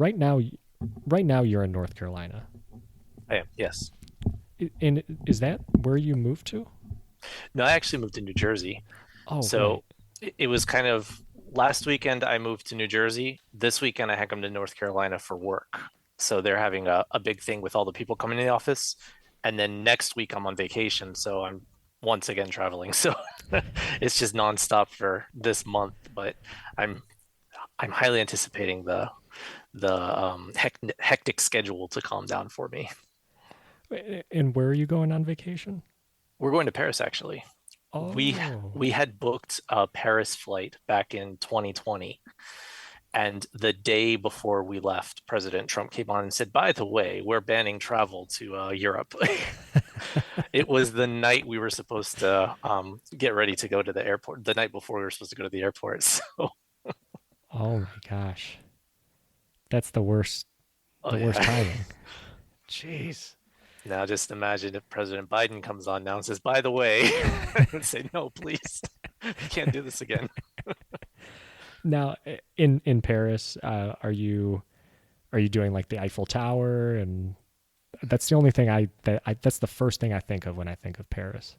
right now, right now you're in North Carolina. I am, yes. And is that where you moved to? No, I actually moved to New Jersey. Oh, right. So it was kind of last weekend I moved to New Jersey. This weekend I had come to North Carolina for work. So they're having a big thing with all the people coming in the office. And then next week I'm on vacation. So I'm once again traveling. So it's just nonstop for this month. But I'm I'm highly anticipating the hectic schedule to calm down for me. And where are you going on vacation? We're going to Paris actually. We Oh, we had booked a Paris flight back in 2020. And the day before we left, President Trump came on and said, by the way, we're banning travel to Europe. It was the night we were supposed to get ready to go to the airport, the night before we were supposed to go to the airport. So, oh my gosh. That's the worst, oh the worst yeah. timing. Jeez. Now just imagine if President Biden comes on now and says, by the way, I would say, no, please, we can't do this again. Now, in Paris, are you doing like the Eiffel Tower? And that's the only thing that's the first thing I think of when I think of Paris.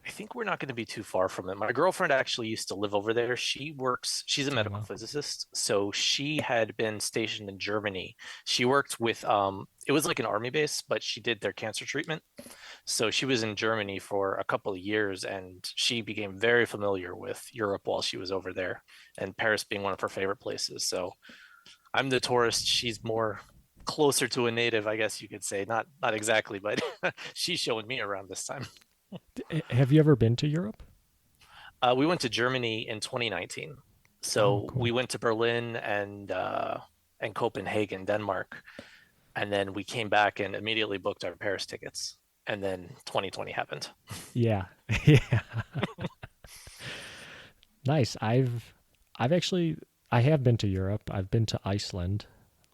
I think we're not going to be too far from it. My girlfriend actually used to live over there. She's a Oh medical wow. physicist. So she had been stationed in Germany. She worked with, it was like an army base, but she did their cancer treatment. So she was in Germany for a couple of years and she became very familiar with Europe while she was over there, and Paris being one of her favorite places. So I'm the tourist. She's more closer to a native, I guess you could say. Not exactly, but she's showing me around this time. Have you ever been to Europe? We went to Germany in 2019. Oh, So cool. we went to Berlin and Copenhagen, Denmark, and then we came back and immediately booked our Paris tickets. And then 2020 happened. Yeah. Yeah. Nice. I've actually I have been to Europe. I've been to Iceland,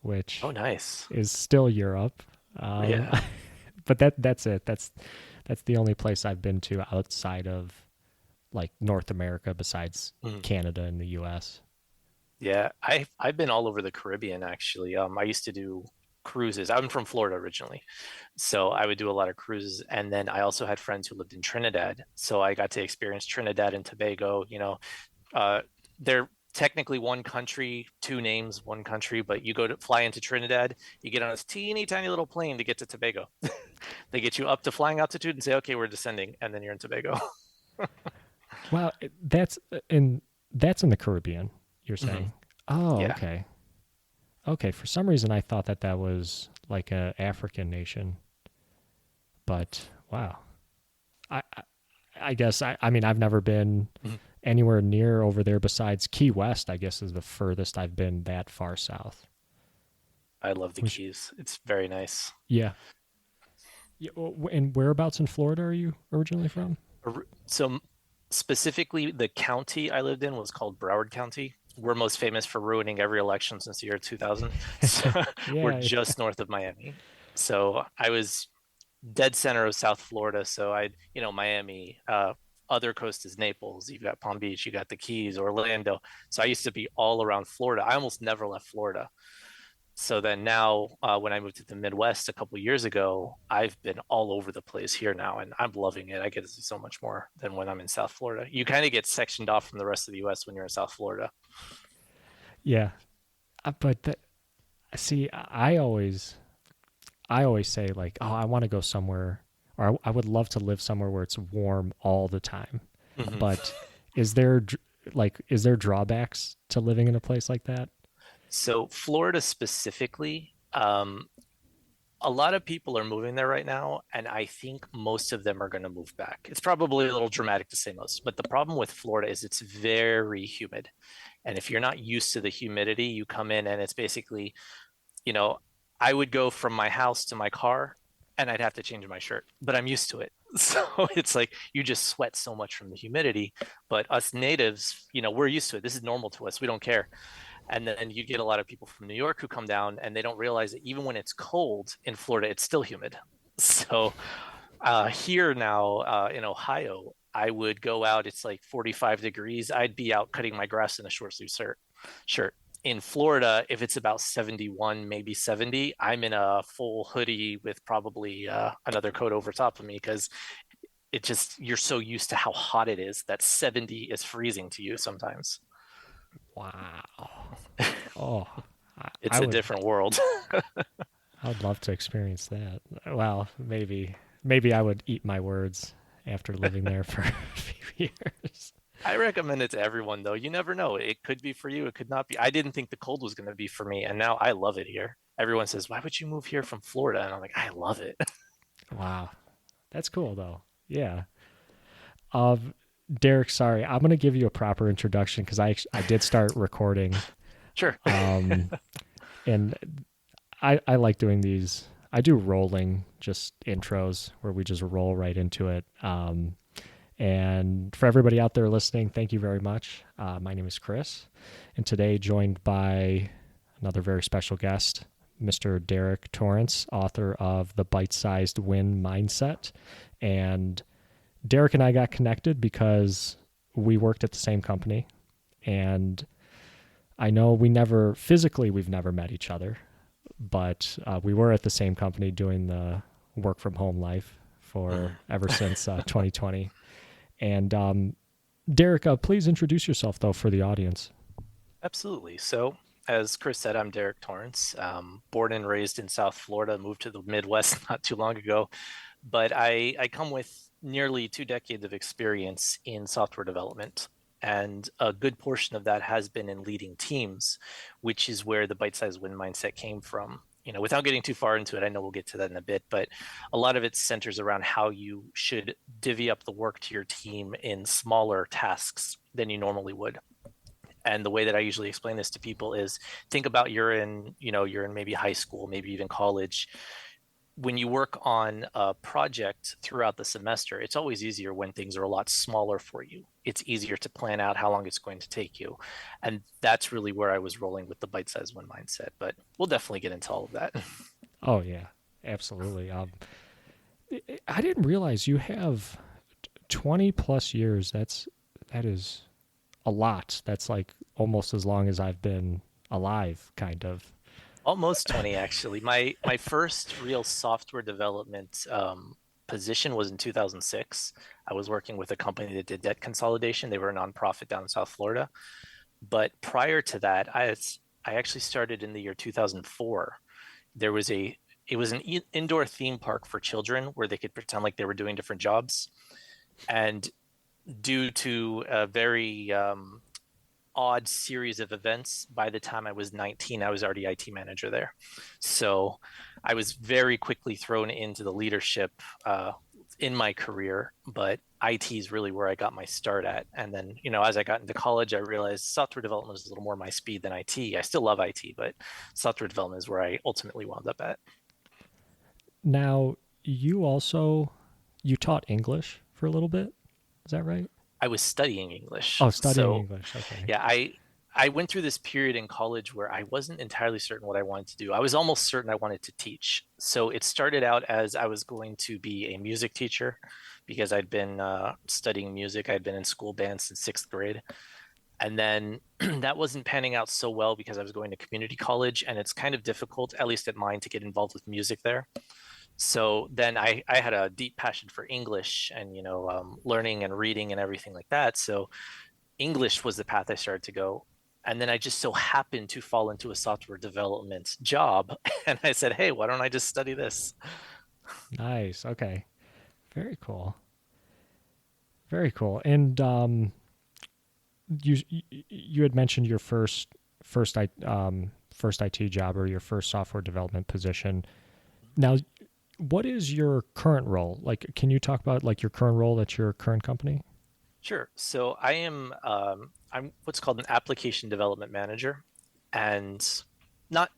Oh, which nice. is still Europe. Um, Yeah. but that's it. That's the only place I've been to outside of like North America besides Mhm. Canada and the US. Yeah. I've been all over the Caribbean actually. I used to do cruises. I'm from Florida originally. So I would do a lot of cruises. And then I also had friends who lived in Trinidad. So I got to experience Trinidad and Tobago. Uh, they're technically one country, two names, one country, but you go to fly into Trinidad, you get on this teeny tiny little plane to get to Tobago. They get you up to flying altitude and say, okay, we're descending. And then you're in Tobago. Wow, that's in the Caribbean, you're Mhm. saying. Oh, Yeah. okay. Okay, for some reason I thought that that was like a African nation, but wow. I I guess I mean I've never been Mhm. anywhere near over there besides Key West, I guess is the furthest I've been that far south. I love the Which Keys. It's very nice. yeah. Yeah, and whereabouts in Florida are you originally from? So specifically, the county I lived in was called Broward County. We're most famous for ruining every election since the year 2000. So we're Yeah. just north of Miami. So I was dead center of South Florida. So Miami, other coast is Naples. You've got Palm Beach, you got the Keys, Orlando. So I used to be all around Florida. I almost never left Florida. So then now, when I moved to the Midwest a couple of years ago, I've been all over the place here now, and I'm loving it. I get to see so much more than when I'm in South Florida. You kind of get sectioned off from the rest of the U.S. when you're in South Florida. Yeah. But see, I always say like, oh, I want to go somewhere, or I would love to live somewhere where it's warm all the time. Mhm. But is there is there drawbacks to living in a place like that? So Florida specifically, a lot of people are moving there right now, and I think most of them are going to move back. It's probably a little dramatic to say most, but the problem with Florida is it's very humid. And if you're not used to the humidity, you come in and it's basically, you know, I would go from my house to my car and I'd have to change my shirt, but I'm used to it. So it's like you just sweat so much from the humidity. But us natives, we're used to it. This is normal to us. We don't care. And then you get a lot of people from New York who come down and they don't realize that even when it's cold in Florida, it's still humid. So here now in Ohio, I would go out, it's like 45 degrees. I'd be out cutting my grass in a short sleeve shirt. In Florida, if it's about 71, maybe 70, I'm in a full hoodie with probably another coat over top of me because it just, you're so used to how hot it is that 70 is freezing to you sometimes. Wow. Oh, I It's a would different world. I would love to experience that. Well, maybe I would eat my words after living there for a few years. I recommend it to everyone though. You never know. It could be for you, it could not be. I didn't think the cold was going to be for me, and now I love it here. Everyone says, "Why would you move here from Florida?" And I'm like, "I love it." Wow. That's cool though. Yeah. Um Derek, sorry. I'm going to give you a proper introduction cuz I did start recording Sure. um and I like doing these. I do rolling just intros where we just roll right into it. And for everybody out there listening, thank you very much. My name is Chris, and today joined by another very special guest, Mr. Derek Torrence, author of The Bite-Sized Win Mindset. And Derek and I got connected because we worked at the same company, and I know we've never met each other, but we were at the same company doing the work from home life for ever since 2020. And Derek, please introduce yourself though for the audience. Absolutely. So, as Chris said, I'm Derek Torrance, born and raised in South Florida, moved to the Midwest not too long ago. But I come with nearly 2 decades of experience in software development. And a good portion of that has been in leading teams, which is where the bite-sized win mindset came from. Without getting too far into it, I know we'll get to that in a bit, but a lot of it centers around how you should divvy up the work to your team in smaller tasks than you normally would. And the way that I usually explain this to people is think about you're in maybe high school, maybe even college. When you work on a project throughout the semester, it's always easier when things are a lot smaller for you. It's easier to plan out how long it's going to take you. And that's really where I was rolling with the bite-sized one mindset. But we'll definitely get into all of that. Oh yeah, absolutely. I didn't realize you have 20 plus years. That is a lot. That's like almost as long as I've been alive, kind of. Almost 20, actually. My first real software development position was in 2006. I was working with a company that did debt consolidation. They were a nonprofit down in South Florida. But prior to that, I actually started in the year 2004. There was a it was an indoor theme park for children where they could pretend like they were doing different jobs. And due to a very odd series of events, by the time I was 19, I was already IT manager there. So I was very quickly thrown into the leadership in my career, but IT is really where I got my start at. And then, as I got into college, I realized software development is a little more my speed than IT. I still love IT, but software development is where I ultimately wound up at. Now, you also you taught English for a little bit. Is that right? I was studying English. Oh, studying So English. Okay. yeah, I went through this period in college where I wasn't entirely certain what I wanted to do. I was almost certain I wanted to teach. So it started out as I was going to be a music teacher because I'd been studying music. I'd been in school band since sixth grade. And then that wasn't panning out so well because I was going to community college, and it's kind of difficult, at least at mine, to get involved with music there. So then I had a deep passion for English and, learning and reading and everything like that. So English was the path I started to go. And then I just so happened to fall into a software development job. And I said, hey, why don't I just study this? Nice. Okay. Very cool. Very cool. And you had mentioned your first IT job or your first software development position. Now, what is your current role? Like, can you talk about like your current role at your current company? Sure. So I'm what's called an application development manager, and not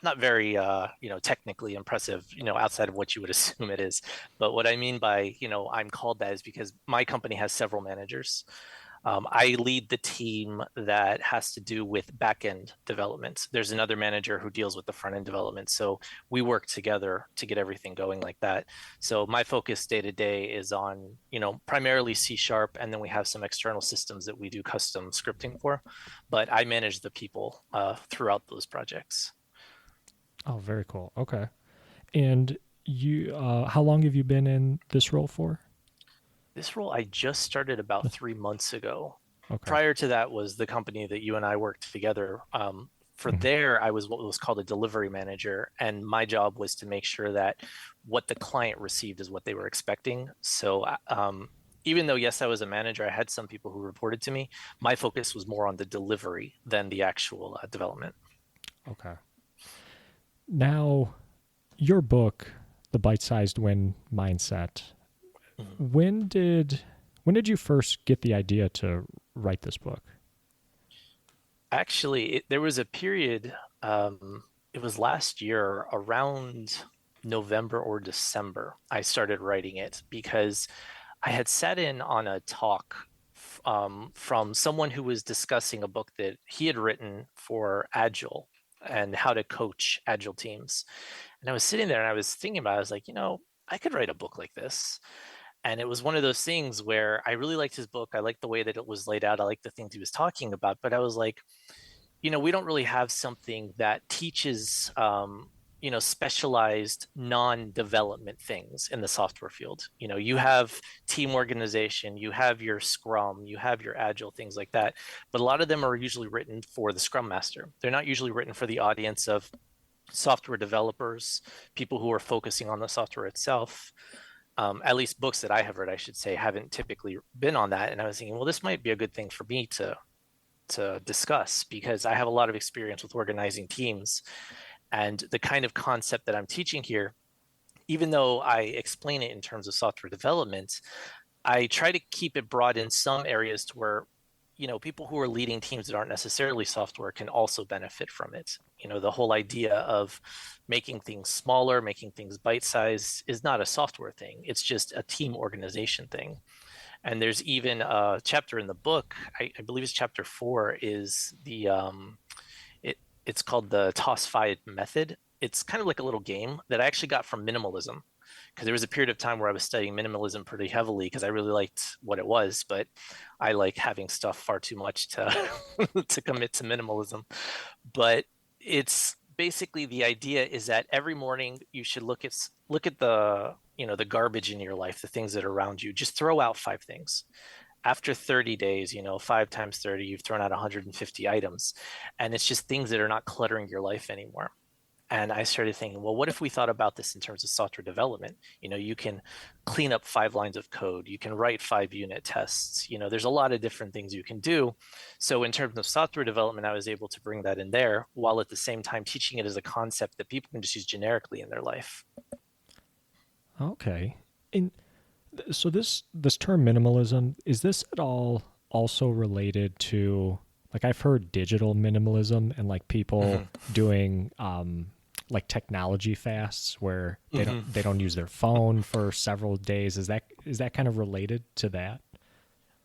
not very technically impressive, outside of what you would assume it is. But what I mean by I'm called that is because my company has several managers. I lead the team that has to do with back end development. There's another manager who deals with the front end development. So we work together to get everything going like that. So my focus day to day is on, primarily C sharp, and then we have some external systems that we do custom scripting for. But I manage the people throughout those projects. Oh, very cool. Okay. And how long have you been in this role for? This role I just started about 3 months ago. Okay. Prior to that was the company that you and I worked together. For Mhm. there, I was what was called a delivery manager, and my job was to make sure that what the client received is what they were expecting. So, even though yes, I was a manager, I had some people who reported to me. My focus was more on the delivery than the actual development. Okay. Now, your book, The Bite-Sized Win Mindset. Mhm. When did when did you first get the idea to write this book? Actually, there was a period, it was last year around November or December, I started writing it because I had sat in on a talk from someone who was discussing a book that he had written for Agile and how to coach Agile teams. And I was sitting there and I was thinking about it. I was like, I could write a book like this. And it was one of those things where I really liked his book. I liked the way that it was laid out. I liked the things he was talking about. But I was like, we don't really have something that teaches specialized non-development things in the software field. You have team organization, you have your scrum, you have your agile, things like that, but a lot of them are usually written for the scrum master. They're not usually written for the audience of software developers, people who are focusing on the software itself. At least books that I have read, I should say, haven't typically been on that. And I was thinking, well, this might be a good thing for me to discuss because I have a lot of experience with organizing teams. And the kind of concept that I'm teaching here, even though I explain it in terms of software development, I try to keep it broad in some areas to where, people who are leading teams that aren't necessarily software can also benefit from it. The whole idea of making things smaller, making things bite sized is not a software thing. It's just a team organization thing. And there's even a chapter in the book, I believe it's chapter 4, is it's called the toss five method. It's kind of like a little game that I actually got from minimalism because there was a period of time where I was studying minimalism pretty heavily because I really liked what it was, but I like having stuff far too much to to commit to minimalism. But it's basically the idea is that every morning you should look at the garbage in your life, the things that are around you. Just throw out 5 things. After 30 days, 5 times 30, you've thrown out 150 items, and it's just things that are not cluttering your life anymore. And I started thinking, well, what if we thought about this in terms of software development? You can clean up 5 lines of code, you can write 5 unit tests, there's a lot of different things you can do. So in terms of software development, I was able to bring that in there while at the same time teaching it as a concept that people can just use generically in their life. Okay. And so this term minimalism, is this at all also related to, like, I've heard digital minimalism and like people Mm-hmm. doing like technology fasts where Mm-hmm. they don't use their phone for several days. Is that kind of related to that?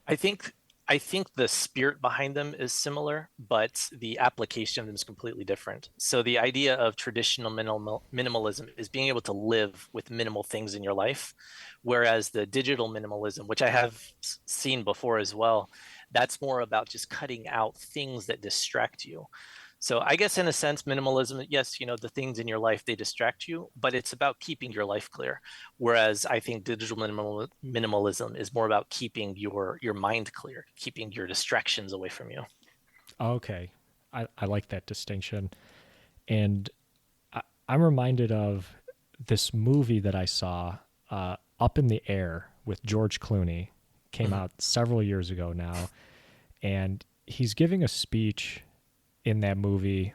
I think I think the spirit behind them is similar, but the application of them is completely different. So the idea of traditional minimalism is being able to live with minimal things in your life, whereas the digital minimalism, which I have seen before as well, that's more about just cutting out things that distract you. So I guess in a sense, minimalism, yes, the things in your life, they distract you, but it's about keeping your life clear. Whereas I think digital minimalism is more about keeping your mind clear, keeping your distractions away from you. Okay. I like that distinction. And I'm reminded of this movie that I saw, Up in the Air with George Clooney. Came Mhm. out several years ago now. And he's giving a speech in that movie,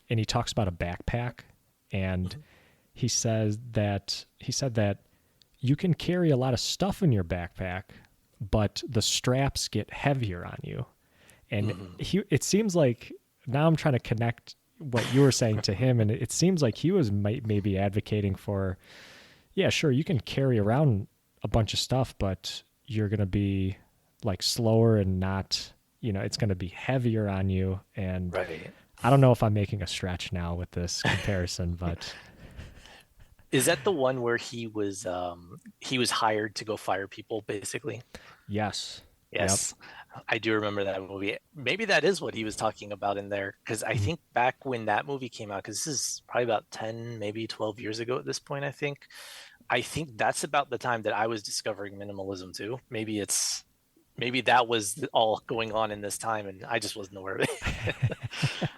and he talks about a backpack. And Mhm. he said that you can carry a lot of stuff in your backpack, but the straps get heavier on you. And Mhm. it seems like now I'm trying to connect what you were saying to him, and it seems like he was maybe advocating for, yeah, sure, you can carry around a bunch of stuff, but like slower and not, it's going to be heavier on you. And Right. I don't know if I'm making a stretch now with this comparison, but Is that the one where he was hired to go fire people, basically? yes. Yep. Yes, I do remember that movie. Maybe that is what he was talking about in there, because I Mm. think back when that movie came out, because this is probably about 10, maybe 12 years ago at this point, I think that's about the time that I was discovering minimalism too. Maybe that was all going on in this time and I just wasn't aware of it.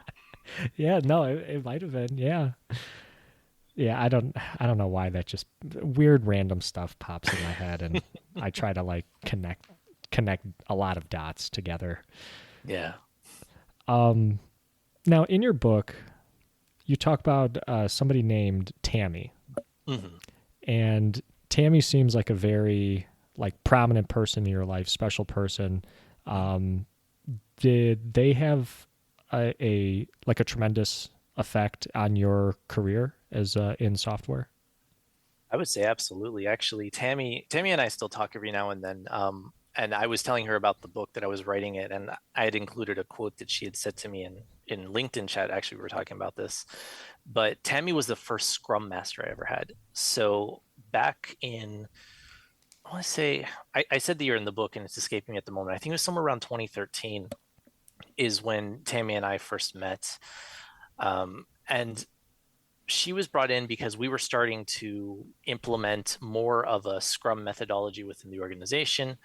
Yeah, no, it might have been. Yeah. Yeah, I don't know why that just weird random stuff pops in my head, and I try to like connect a lot of dots together. Yeah. Um Now in your book, you talk about somebody named Tammy, Hmm. and Tammy seems like a very like prominent person in your life, special person. Um, did they have a like a tremendous effect on your career as in software? I would say absolutely. Actually, Tammy and I still talk every now and then. And I was telling her about the book that I was writing it, and I had included a quote that she had said to me in LinkedIn chat. Actually, we were talking about this, but Tammy was the first Scrum Master I ever had. So back in, I want to say, I said the year in the book, and it's escaping me at the moment. I think it was somewhere around 2013 is when Tammy and I first met. And she was brought in because we were starting to implement more of a Scrum methodology within the organization,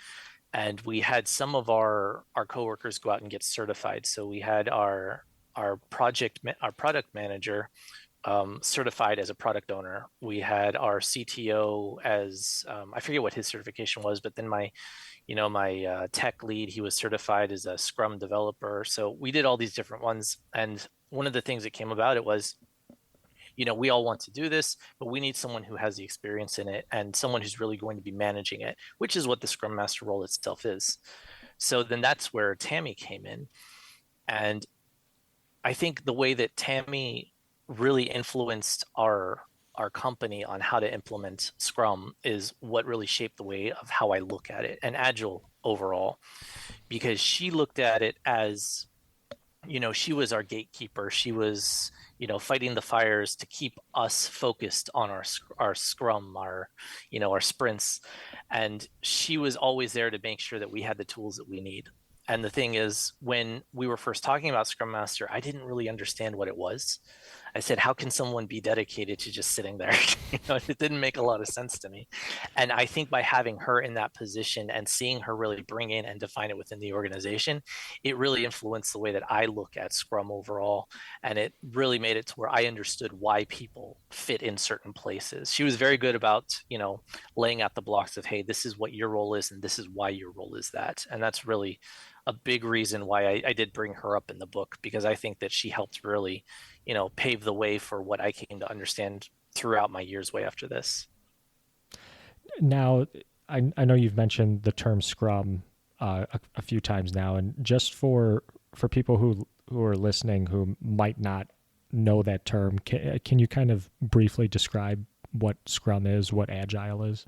and we had some of our coworkers go out and get certified. So we had our product manager certified as a product owner. We had our CTO as I forget what his certification was, but then my tech lead, he was certified as a Scrum developer. So we did all these different ones, and one of the things that came about it was, we all want to do this, but we need someone who has the experience in it and someone who's really going to be managing it, which is what the Scrum Master role itself is. So then that's where Tammy came in. And I think the way that Tammy really influenced our company on how to implement Scrum is what really shaped the way of how I look at it and Agile overall, because she looked at it as, she was our gatekeeper. She was, fighting the fires to keep us focused on our scrum, our sprints, and she was always there to make sure that we had the tools that we need. And the thing is, when we were first talking about Scrum Master, I didn't really understand what it was. I said, how can someone be dedicated to just sitting there? It didn't make a lot of sense to me. And I think by having her in that position and seeing her really bring in and define it within the organization, it really influenced the way that I look at Scrum overall. And it really made it to where I understood why people fit in certain places. She was very good about, laying out the blocks of, hey, this is what your role is, and this is why your role is that. And that's really a big reason why I did bring her up in the book, because I think that she helped really, pave the way for what I came to understand throughout my years way after this. Now, I know you've mentioned the term Scrum a few times now, and just for people who are listening who might not know that term, can you kind of briefly describe what Scrum is, what Agile is?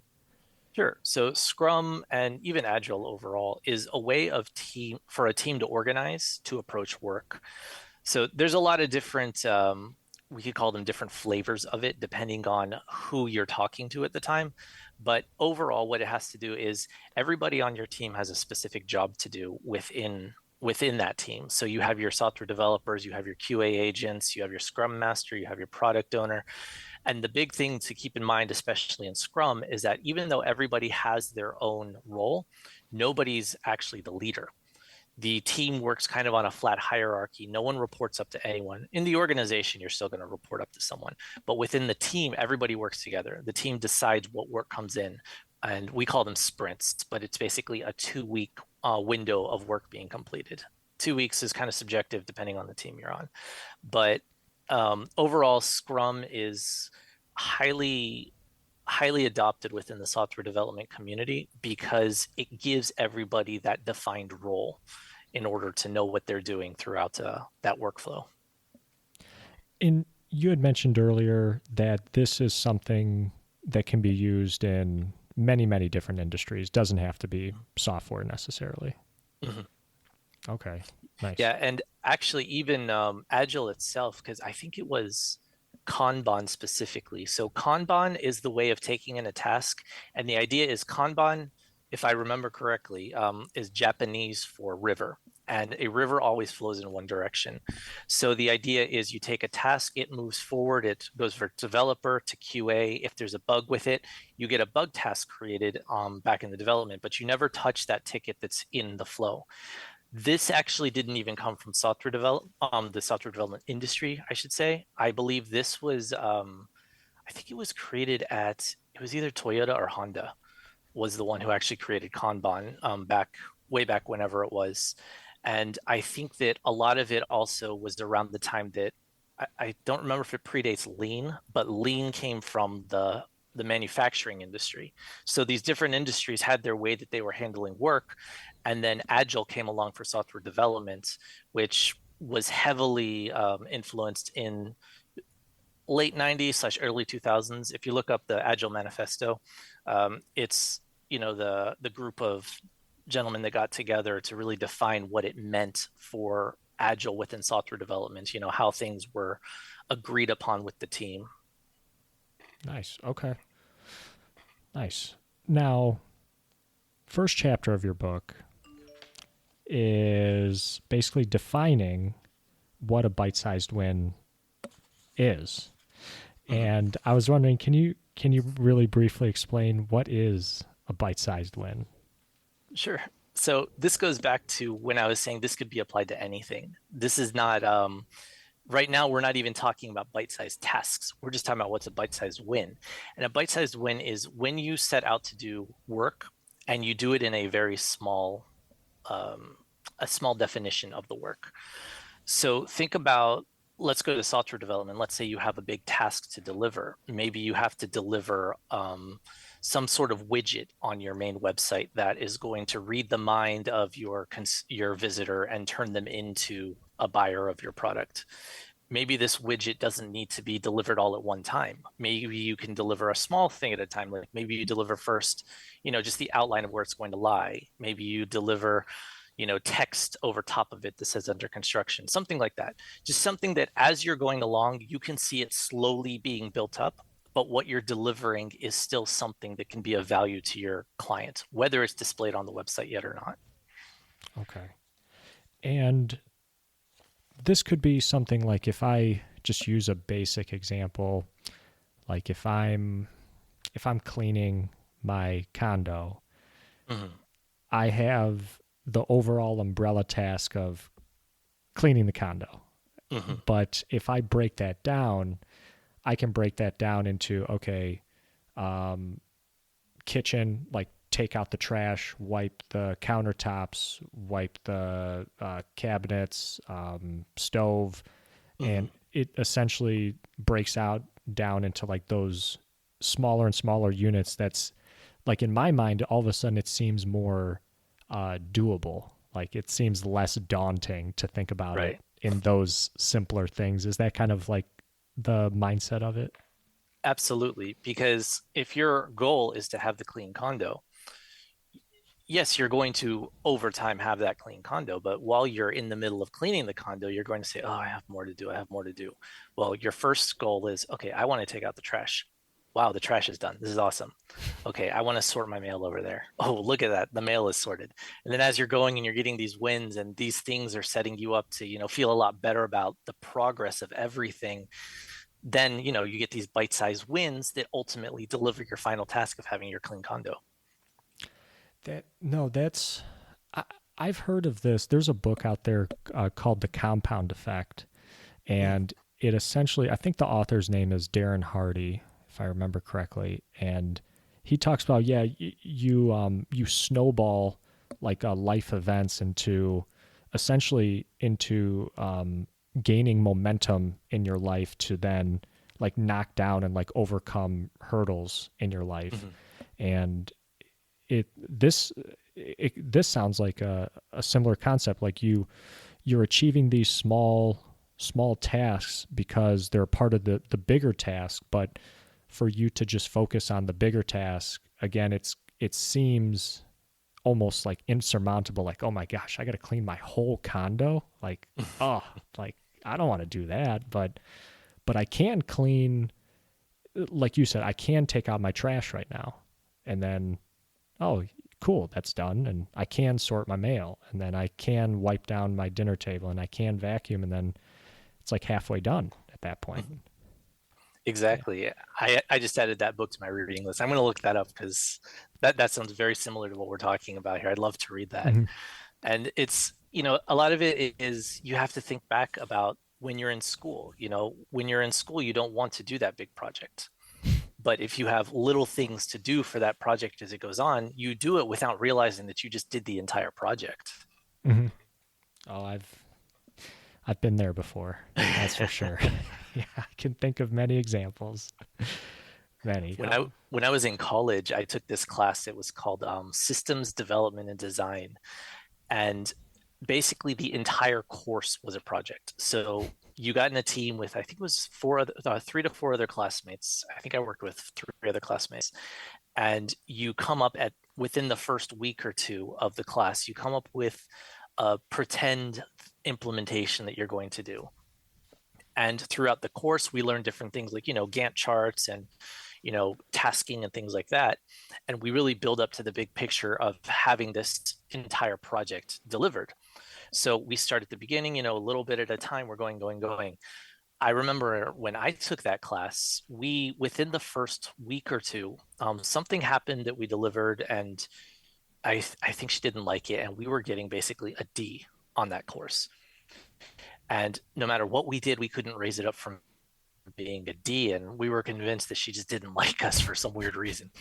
Sure. So Scrum and even Agile overall is a way of team for a team to organize to approach work. So there's a lot of different, we could call them different flavors of it, depending on who you're talking to at the time. But overall, what it has to do is everybody on your team has a specific job to do within that team. So you have your software developers, you have your QA agents, you have your Scrum Master, you have your product owner. And the big thing to keep in mind, especially in Scrum, is that even though everybody has their own role, nobody's actually the leader. The team works kind of on a flat hierarchy. No one reports up to anyone. In the organization, you're still going to report up to someone. But within the team, everybody works together. The team decides what work comes in. And we call them sprints, but it's basically a 2 week window of work being completed. 2 weeks is kind of subjective depending on the team you're on. But overall, Scrum is highly highly adopted within the software development community because it gives everybody that defined role in order to know what they're doing throughout that workflow. And you had mentioned earlier that this is something that can be used in many different industries. Doesn't have to be software necessarily. Mhm. Okay, nice. Yeah, and actually, even Agile itself, because I think it was Kanban specifically. So Kanban is the way of taking in a task, and the idea is Kanban, if I remember correctly, is Japanese for river, and a river always flows in one direction. So the idea is you take a task, it moves forward, it goes for developer to QA. If there's a bug with it, you get a bug task created back in the development, but you never touch that ticket that's in the flow. This actually didn't even come from the software development industry, I should say. I believe this was, I think it was created at, it was either Toyota or Honda was the one who actually created Kanban way back whenever it was. And I think that a lot of it also was around the time that I don't remember if it predates Lean, but Lean came from the manufacturing industry. So these different industries had their way that they were handling work. And then Agile came along for software development, which was heavily influenced in late 90s slash early 2000s. If you look up the Agile Manifesto, it's the group of gentlemen that got together to really define what it meant for Agile within software development. How things were agreed upon with the team. Nice. Okay. Nice. Now, first chapter of your book is basically defining what a bite-sized win is. Mhm. And I was wondering, can you really briefly explain what is a bite-sized win? Sure. So this goes back to when I was saying this could be applied to anything. This is not right now we're not even talking about bite-sized tasks. We're just talking about what's a bite-sized win. And a bite-sized win is when you set out to do work and you do it in um, a small definition of the work. So think about, let's go to software development. Let's say you have a big task to deliver. Maybe you have to deliver some sort of widget on your main website that is going to read the mind of your visitor and turn them into a buyer of your product. Maybe this widget doesn't need to be delivered all at one time. Maybe you can deliver a small thing at a time. Like maybe you deliver first, just the outline of where it's going to lie. Maybe you deliver, text over top of it that says under construction, something like that. Just something that as you're going along, you can see it slowly being built up, but what you're delivering is still something that can be of value to your client, whether it's displayed on the website yet or not. Okay. And this could be something like, if I just use a basic example, like if I'm cleaning my condo, Mm-hmm. I have the overall umbrella task of cleaning the condo. Mm-hmm. But if I break that down, I can break that down into, okay, um, kitchen, like take out the trash, wipe the countertops, wipe the cabinets, stove, Mm-hmm. and it essentially breaks out down into like those smaller and smaller units. That's like, in my mind, all of a sudden it seems more doable. Like it seems less daunting to think about it Right. in those simpler things. Is that kind of like the mindset of it? Absolutely. Because if your goal is to have the clean condo, yes, you're going to over time have that clean condo. But while you're in the middle of cleaning the condo, you're going to say, oh, I have more to do. I have more to do. Well, your first goal is, okay, I want to take out the trash. Wow, the trash is done. This is awesome. Okay, I want to sort my mail over there. Oh, look at that. The mail is sorted. And then as you're going and you're getting these wins and these things are setting you up to, feel a lot better about the progress of everything, then you get these bite-sized wins that ultimately deliver your final task of having your clean condo. That no, that's I, I've heard of this. There's a book out there called The Compound Effect, Mm, and it essentially, I think the author's name is Darren Hardy, if I remember correctly, and he talks about, yeah, you snowball like life events into essentially into gaining momentum in your life to then like knock down and like overcome hurdles in your life. mhm. And it this this sounds like a similar concept. Like you're achieving these small tasks because they're part of the bigger task, but for you to just focus on the bigger task, again, it seems almost like insurmountable. Like, oh my gosh, I got to clean my whole condo. Like, oh, like I don't want to do that, but I can clean. Like you said, I can take out my trash right now, and then oh, cool, that's done, and I can sort my mail, and then I can wipe down my dinner table, and I can vacuum, and then it's like halfway done at that point. Yeah. Exactly. I just added that book to my reading list. I'm going to look that up because that sounds very similar to what we're talking about here. I'd love to read that. Mm-hmm. And it's, a lot of it is you have to think back about when you're in school. When you're in school, you don't want to do that big project. But if you have little things to do for that project as it goes on, you do it without realizing that you just did the entire project. Mm-hmm. Oh, I've been there before. That's for sure. Yeah, I can think of many examples. Many. When I was in college, I took this class. It was called Systems Development and Design, and basically the entire course was a project. So you got in a team with, I think it was 3 to 4 other classmates. I think I worked with 3 other classmates, and you come up at within the first week or two of the class, you come up with a pretend implementation that you're going to do. And throughout the course, we learn different things like, Gantt charts and, tasking and things like that. And we really build up to the big picture of having this entire project delivered. So we start at the beginning, a little bit at a time, we're going, going, going. I remember when I took that class, within the first week or two, something happened that we delivered, and I think she didn't like it, and we were getting basically a D on that course. And no matter what we did, we couldn't raise it up from being a D, and we were convinced that she just didn't like us for some weird reason.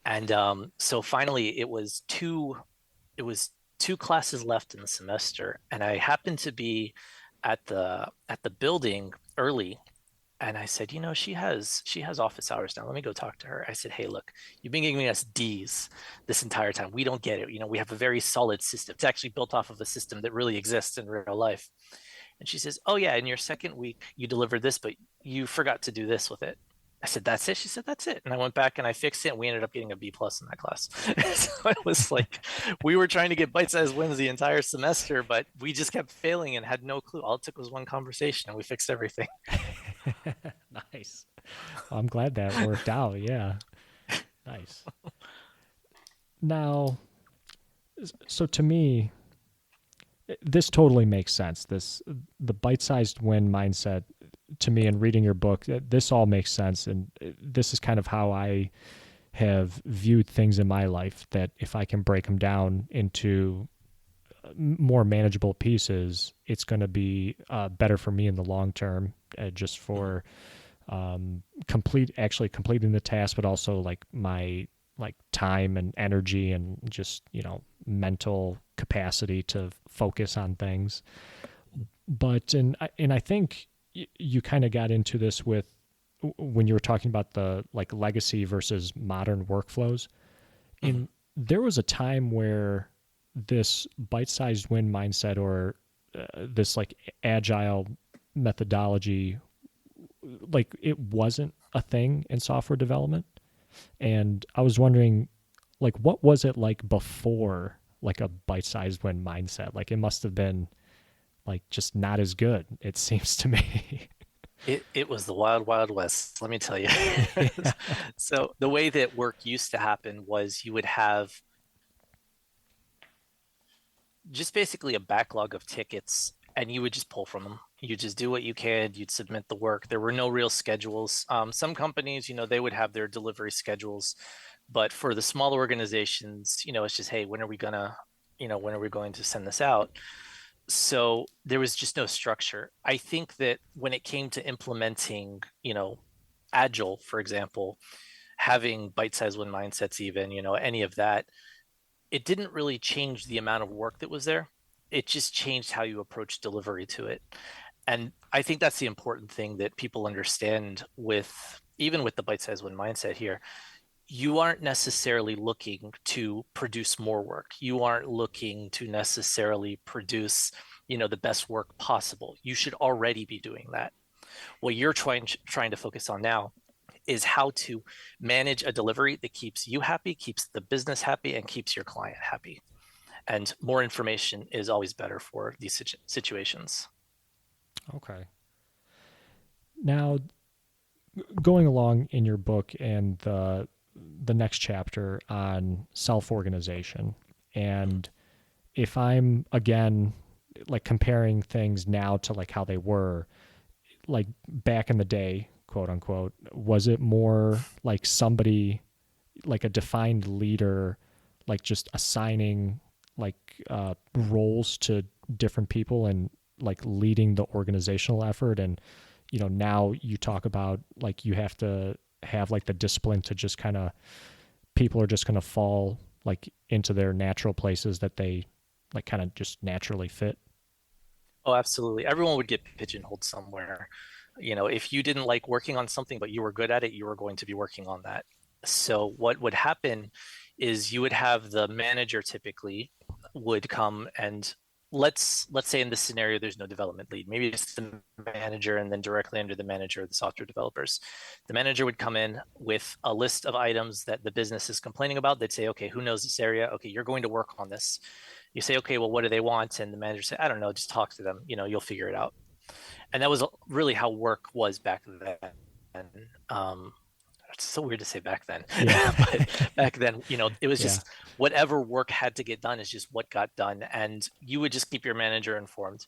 And so finally, it was 2 classes left in the semester, and I happened to be at the building early, and I said, she has office hours now. Let me go talk to her. I said, hey, look, you've been giving us D's this entire time. We don't get it. We have a very solid system. It's actually built off of a system that really exists in real life. And she says, oh yeah, in your second week you delivered this, but you forgot to do this with it. I said, that's it. She said, that's it. And I went back and I fixed it, and we ended up getting a B plus in that class. So it was like we were trying to get bite-sized wins the entire semester, but we just kept failing and had no clue. All it took was one conversation and we fixed everything. Nice. Well, I'm glad that worked out. Yeah. Nice. Now, so to me, this totally makes sense. The bite-sized win mindset to me, in reading your book, this all makes sense, and this is kind of how I have viewed things in my life. That if I can break them down into more manageable pieces, it's going to be better for me in the long term, just for actually completing the task, but also like my like time and energy and just mental capacity to focus on things. But and I think you kind of got into this with when you were talking about the like legacy versus modern workflows. Mhm. In There was a time where this bite-sized win mindset, or this like agile methodology, like it wasn't a thing in software development. And I was wondering, like, what was it like before, like a bite-sized win mindset? Like, it must have been like just not as good, it seems to me. It was the wild, wild west, let me tell you. Yeah. So the way that work used to happen was you would have just basically a backlog of tickets, and you would just pull from them. You just do what you can. You'd submit the work. There were no real schedules. Some companies, they would have their delivery schedules, but for the smaller organizations, it's just, hey, when are we going to send this out? So there was just no structure. I think that when it came to implementing, agile, for example, having bite-sized win mindsets, even, any of that, it didn't really change the amount of work that was there. It just changed how you approach delivery to it. And I think that's the important thing that people understand with even with the bite-sized win mindset here. You aren't necessarily looking to produce more work. You aren't looking to necessarily produce, the best work possible. You should already be doing that. What you're trying to focus on now is how to manage a delivery that keeps you happy, keeps the business happy, and keeps your client happy. And more information is always better for these situations. Okay. Now, going along in your book and the next chapter on self-organization, and if I'm again like comparing things now to like how they were like back in the day, quote unquote, was it more like somebody like a defined leader, like just assigning like roles to different people and like leading the organizational effort? And now you talk about like you have to have like the discipline to just kind of, people are just going to fall like into their natural places that they like kind of just naturally fit. Oh, absolutely. Everyone would get pigeonholed somewhere. If you didn't like working on something, but you were good at it, you were going to be working on that. So what would happen is you would have the manager typically would come and let's say in this scenario there's no development lead. Maybe it's the manager and then directly under the manager the software developers. The manager would come in with a list of items that the business is complaining about. They'd say, okay, who knows this area? Okay, you're going to work on this. You say, okay, well, what do they want? And the manager say, I don't know, just talk to them. You'll figure it out. And that was really how work was back then. It's so weird to say back then, Yeah. but back then, it was Yeah. just whatever work had to get done is just what got done, and you would just keep your manager informed.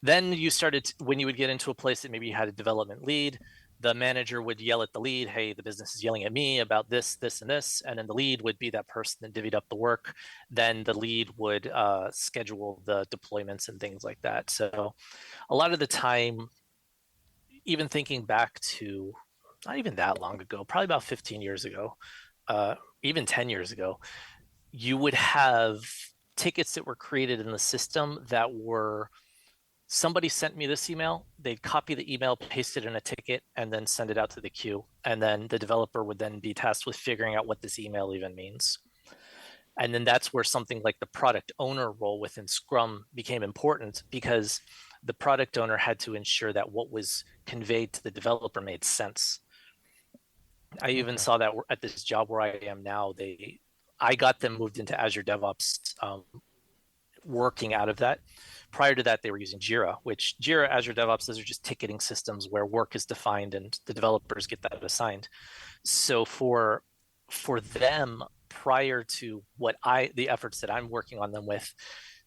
Then you started when you would get into a place that maybe you had a development lead, the manager would yell at the lead, hey, the business is yelling at me about this, this, and this. And then the lead would be that person that divvied up the work. Then the lead would schedule the deployments and things like that. So a lot of the time, even thinking back to not even that long ago, probably about 15 years ago, even 10 years ago, you would have tickets that were created in the system that were somebody sent me this email, they'd copy the email, paste it in a ticket, and then send it out to the queue. And then the developer would then be tasked with figuring out what this email even means. And then that's where something like the product owner role within Scrum became important because the product owner had to ensure that what was conveyed to the developer made sense. I even Okay. saw that at this job where I am now. I got them moved into Azure DevOps, working out of that. Prior to that, they were using Jira, which Jira, Azure DevOps, those are just ticketing systems where work is defined and the developers get that assigned. So for them, prior to the efforts that I'm working on them with,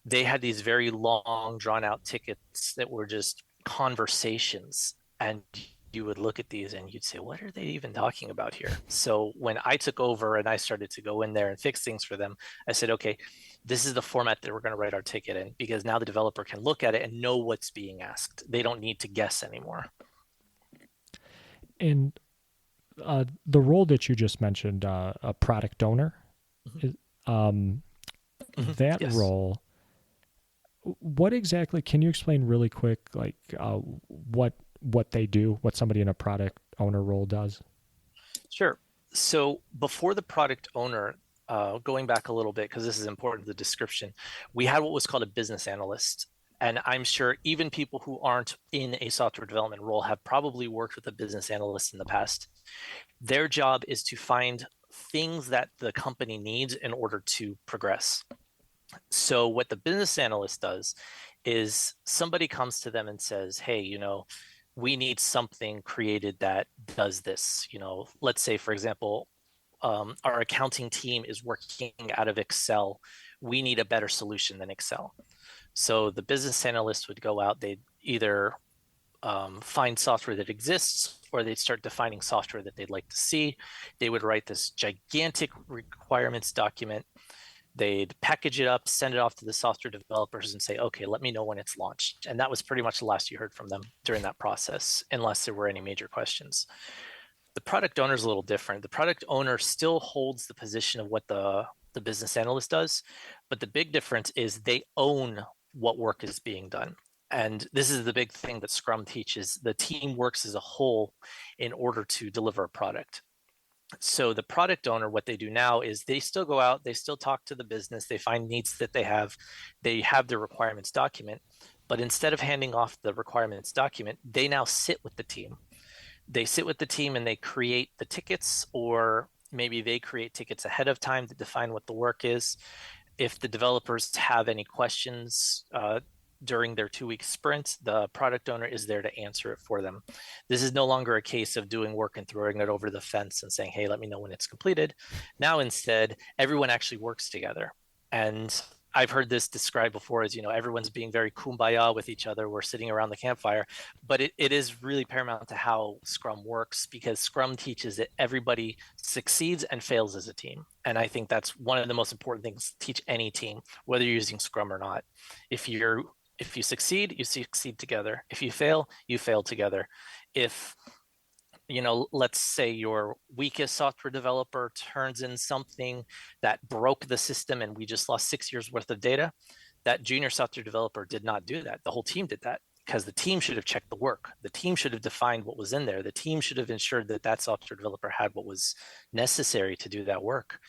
they had these very long, drawn out tickets that were just conversations. And you would look at these and you'd say, what are they even talking about here? So when I took over and I started to go in there and fix things for them, I said, okay, this is the format that we're going to write our ticket in because now the developer can look at it and know what's being asked. They don't need to guess anymore. And the role that you just mentioned, a product owner, Mm-hmm. is, um, Mm-hmm. that Yes. role, what exactly? Can you explain really quick, like what they do, what somebody in a product owner role does? Sure. So before the product owner, going back a little bit, because this is important to the description, we had what was called a business analyst. And I'm sure even people who aren't in a software development role have probably worked with a business analyst in the past. Their job is to find things that the company needs in order to progress. So what the business analyst does is somebody comes to them and says, hey, we need something created that does this. Let's say, for example, our accounting team is working out of Excel. We need a better solution than Excel. So the business analyst would go out, they'd either find software that exists or they'd start defining software that they'd like to see. They would write this gigantic requirements document. They'd package it up, send it off to the software developers and say, okay, let me know when it's launched. And that was pretty much the last you heard from them during that process, unless there were any major questions. The product owner is a little different. The product owner still holds the position of what the business analyst does, but the big difference is they own what work is being done. And this is the big thing that Scrum teaches. The team works as a whole in order to deliver a product. So the product owner, what they do now is they still go out, they still talk to the business, they find needs that they have the requirements document, but instead of handing off the requirements document, they now sit with the team. They sit with the team and they create the tickets, or maybe they create tickets ahead of time to define what the work is. If the developers have any questions during their 2 week sprint, the product owner is there to answer it for them. This is no longer a case of doing work and throwing it over the fence and saying, hey, let me know when it's completed. Now, instead, everyone actually works together. And I've heard this described before as, everyone's being very kumbaya with each other. We're sitting around the campfire, but it is really paramount to how Scrum works, because Scrum teaches that everybody succeeds and fails as a team. And I think that's one of the most important things to teach any team, whether you're using Scrum or not. If you succeed, you succeed together. If you fail together. If let's say your weakest software developer turns in something that broke the system and we just lost 6 years worth of data, that junior software developer did not do that. The whole team did that, because the team should have checked the work. The team should have defined what was in there. The team should have ensured that that software developer had what was necessary to do that work.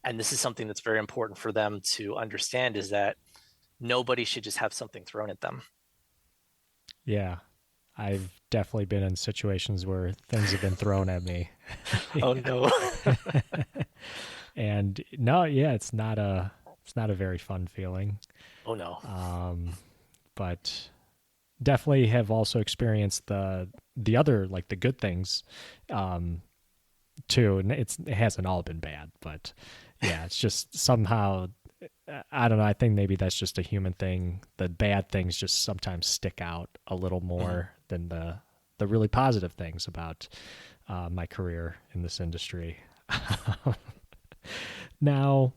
And this is something that's very important for them to understand, is that nobody should just have something thrown at them. Yeah. I've definitely been in situations where things have been thrown at me. Oh no. And no, yeah, it's not a very fun feeling. Oh no. Um, but definitely have also experienced the other, like the good things too, and it hasn't all been bad, but yeah, it's just somehow, I don't know, I think maybe that's just a human thing. The bad things just sometimes stick out a little Mhm. more than the really positive things about my career in this industry. Now,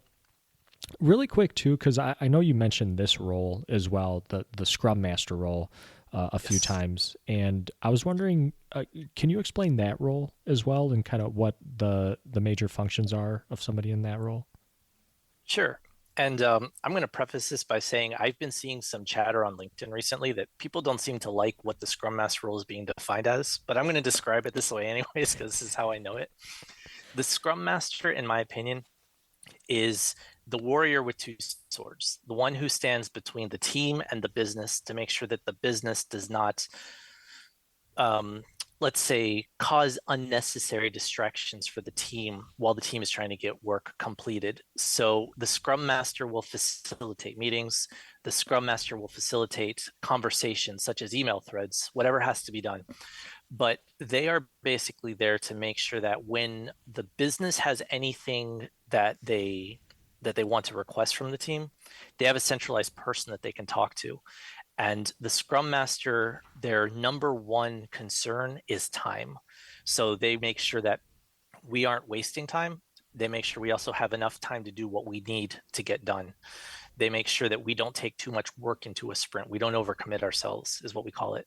really quick too, because I know you mentioned this role as well, the Scrum Master role, a few Yes. times, and I was wondering, can you explain that role as well, and kind of what the major functions are of somebody in that role? Sure. And I'm going to preface this by saying I've been seeing some chatter on LinkedIn recently that people don't seem to like what the Scrum Master role is being defined as, but I'm going to describe it this way anyways, because this is how I know it. The Scrum Master, in my opinion, is the warrior with two swords, the one who stands between the team and the business to make sure that the business does not, um, let's say, cause unnecessary distractions for the team while the team is trying to get work completed. So the Scrum Master will facilitate meetings. The Scrum Master will facilitate conversations such as email threads, whatever has to be done. But they are basically there to make sure that when the business has anything that they want to request from the team, they have a centralized person that they can talk to. And the Scrum Master, their number one concern is time. So they make sure that we aren't wasting time. They make sure we also have enough time to do what we need to get done. They make sure that we don't take too much work into a sprint. We don't overcommit ourselves, is what we call it.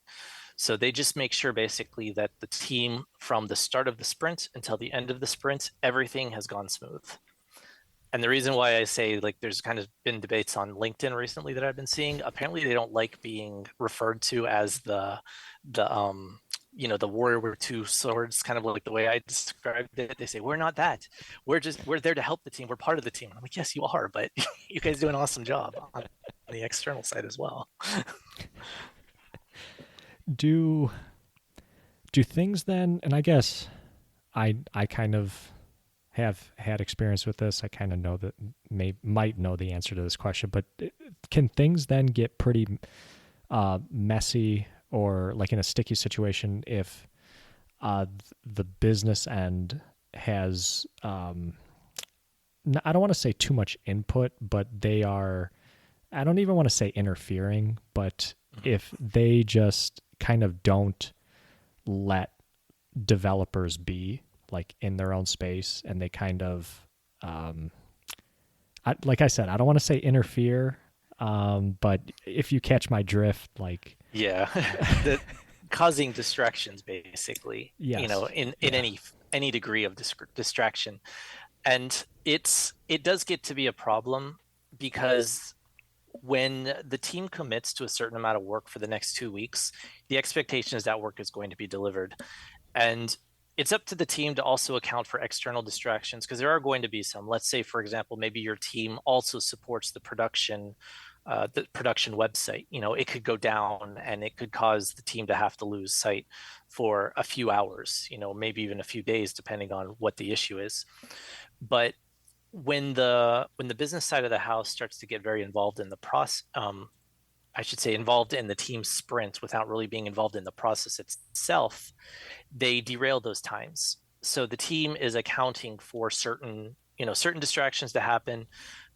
So they just make sure basically that the team, from the start of the sprint until the end of the sprint, everything has gone smooth. And the reason why I say, like, there's kind of been debates on LinkedIn recently that I've been seeing. Apparently, they don't like being referred to as the warrior with two swords, kind of like the way I described it. They say we're not that. We're there to help the team. We're part of the team. I'm like, yes, you are, but you guys do an awesome job on the external side as well. Do do things then, and I guess I kind of have had experience with this. I kind of know that might know the answer to this question, but can things then get pretty messy or like in a sticky situation if the business end has I don't want to say too much input, but they are, I don't even want to say interfering, but if they just kind of don't let developers be like in their own space and they kind of um, like I said, I don't want to say interfere, but if you catch my drift, like Yeah, the causing distractions basically, yes, in yeah, any degree of distraction. And it does get to be a problem, because when the team commits to a certain amount of work for the next 2 weeks, the expectation is that work is going to be delivered. And it's up to the team to also account for external distractions, because there are going to be some. Let's say, for example, maybe your team also supports the production the production website. It could go down and it could cause the team to have to lose sight for a few hours, maybe even a few days, depending on what the issue is. But when the business side of the house starts to get very involved in the process, I should say involved in the team sprint without really being involved in the process itself, they derail those times. So the team is accounting for certain distractions to happen,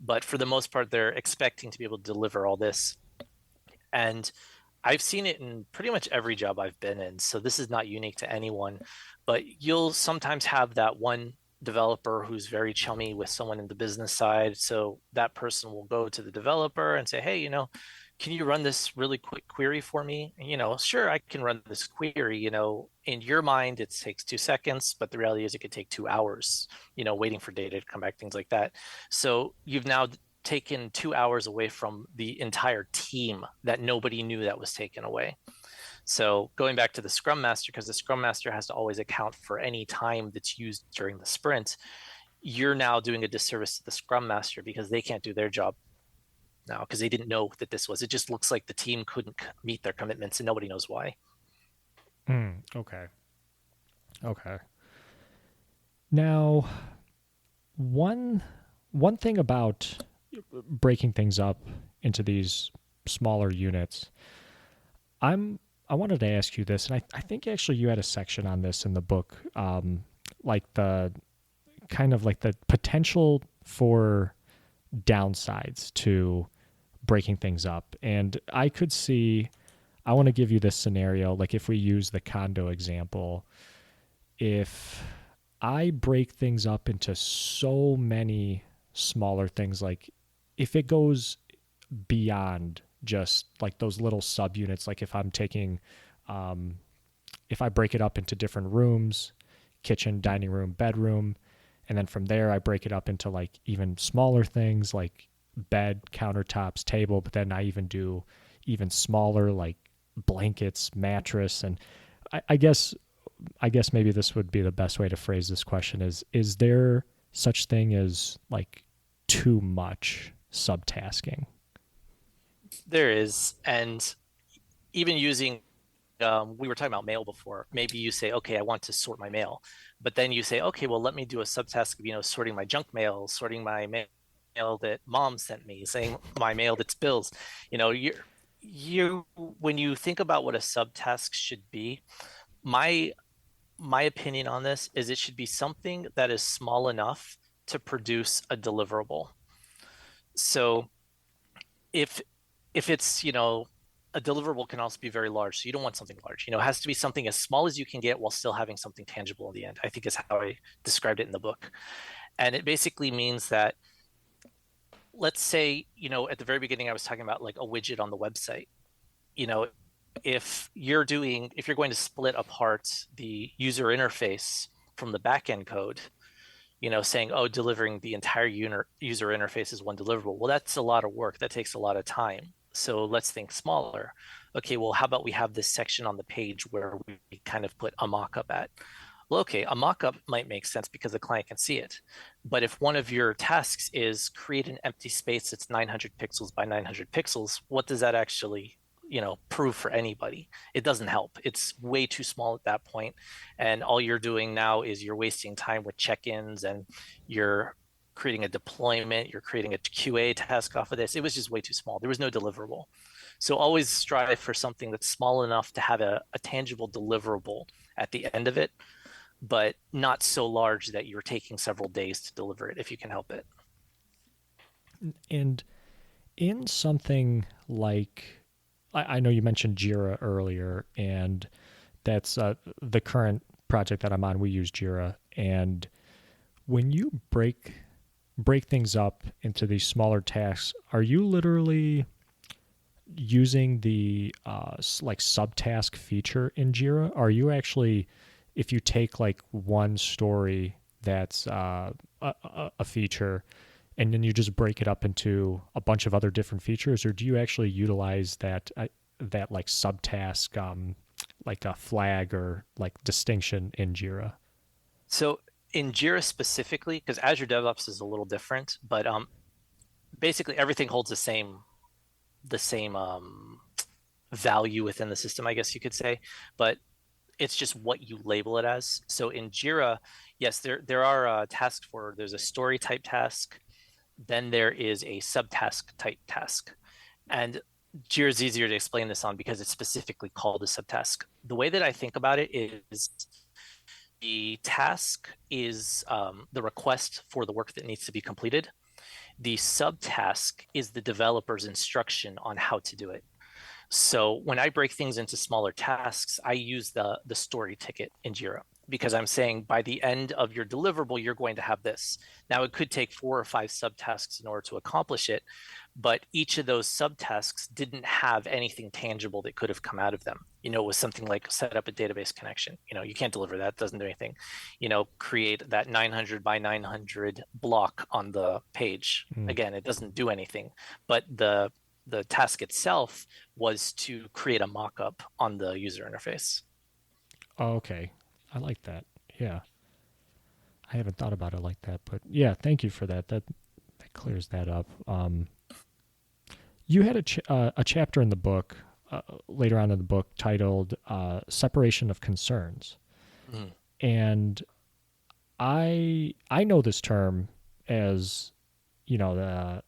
but for the most part, they're expecting to be able to deliver all this. And I've seen it in pretty much every job I've been in. So this is not unique to anyone, but you'll sometimes have that one developer who's very chummy with someone in the business side. So that person will go to the developer and say, hey, can you run this really quick query for me? And, sure, I can run this query. In your mind, it takes 2 seconds, but the reality is it could take 2 hours, waiting for data to come back, things like that. So you've now taken 2 hours away from the entire team that nobody knew that was taken away. So going back to the Scrum Master, because the Scrum Master has to always account for any time that's used during the sprint, you're now doing a disservice to the Scrum Master because they can't do their job now because they didn't know that this was. It just looks like the team couldn't meet their commitments and nobody knows why. Okay. Okay. Now, one one thing about breaking things up into these smaller units, I wanted to ask you this, and I think actually you had a section on this in the book, like the kind of like the potential for downsides to breaking things up. And I could see, I want to give you this scenario, like if we use the condo example, if I break things up into so many smaller things, like if it goes beyond just like those little subunits, like if I'm taking, um, if I break it up into different rooms, kitchen, dining room, bedroom, and then from there I break it up into like even smaller things like bed, countertops, table, but then I even do even smaller like blankets, mattress, and I guess maybe this would be the best way to phrase this question is there such thing as like too much subtasking? There is, and even using we were talking about mail before. Maybe you say, okay, I want to sort my mail, but then you say, okay, well, let me do a subtask of, sorting my junk mail, sorting my mail that mom sent me, saying my mail that's bills. You when you think about what a subtask should be, my my opinion on this is it should be something that is small enough to produce a deliverable. So if it's a deliverable can also be very large, so you don't want something large. It has to be something as small as you can get while still having something tangible in the end. I think is how I described it in the book. And it basically means that, let's say, at the very beginning I was talking about like a widget on the website. you know if you're going to split apart the user interface from the backend code, saying, oh, delivering the entire user interface is one deliverable. Well, that's a lot of work. That takes a lot of time. So let's think smaller. Okay, well, how about we have this section on the page where we kind of put a mockup at? Well, okay, a mockup might make sense because the client can see it. But if one of your tasks is create an empty space that's 900 pixels by 900 pixels, what does that actually, prove for anybody? It doesn't help. It's way too small at that point. And all you're doing now is you're wasting time with check-ins, and you're creating a deployment, you're creating a QA task off of this. It was just way too small. There was no deliverable. So always strive for something that's small enough to have a tangible deliverable at the end of it, but not so large that you're taking several days to deliver it if you can help it. And in something like, I know you mentioned Jira earlier, and that's the current project that I'm on. We use Jira, and when you break things up into these smaller tasks, are you literally using the like subtask feature in Jira? Are you actually, if you take like one story that's a feature and then you just break it up into a bunch of other different features, or do you actually utilize that like subtask, like a flag or like distinction in Jira? So in Jira specifically, because Azure DevOps is a little different, but basically everything holds the same the same value within the system, I guess you could say, but it's just what you label it as. So in Jira, yes, there are tasks for there's a story type task, then there is a subtask type task, and Jira is easier to explain this on because it's specifically called a subtask. The way that I think about it is the task is the request for the work that needs to be completed. The subtask is the developer's instruction on how to do it. So when I break things into smaller tasks, I use the story ticket in Jira because I'm saying by the end of your deliverable, you're going to have this. Now it could take 4 or 5 subtasks in order to accomplish it, but each of those subtasks didn't have anything tangible that could have come out of them. It was something like set up a database connection. You can't deliver that, it doesn't do anything. Create that 900 by 900 block on the page. Mm. Again, it doesn't do anything, but the task itself was to create a mock-up on the user interface. Oh, okay. I like that. Yeah. I haven't thought about it like that, but yeah, thank you for that. That clears that up. You had a chapter in the book later on in the book titled "Separation of Concerns," Mm-hmm. and I know this term as a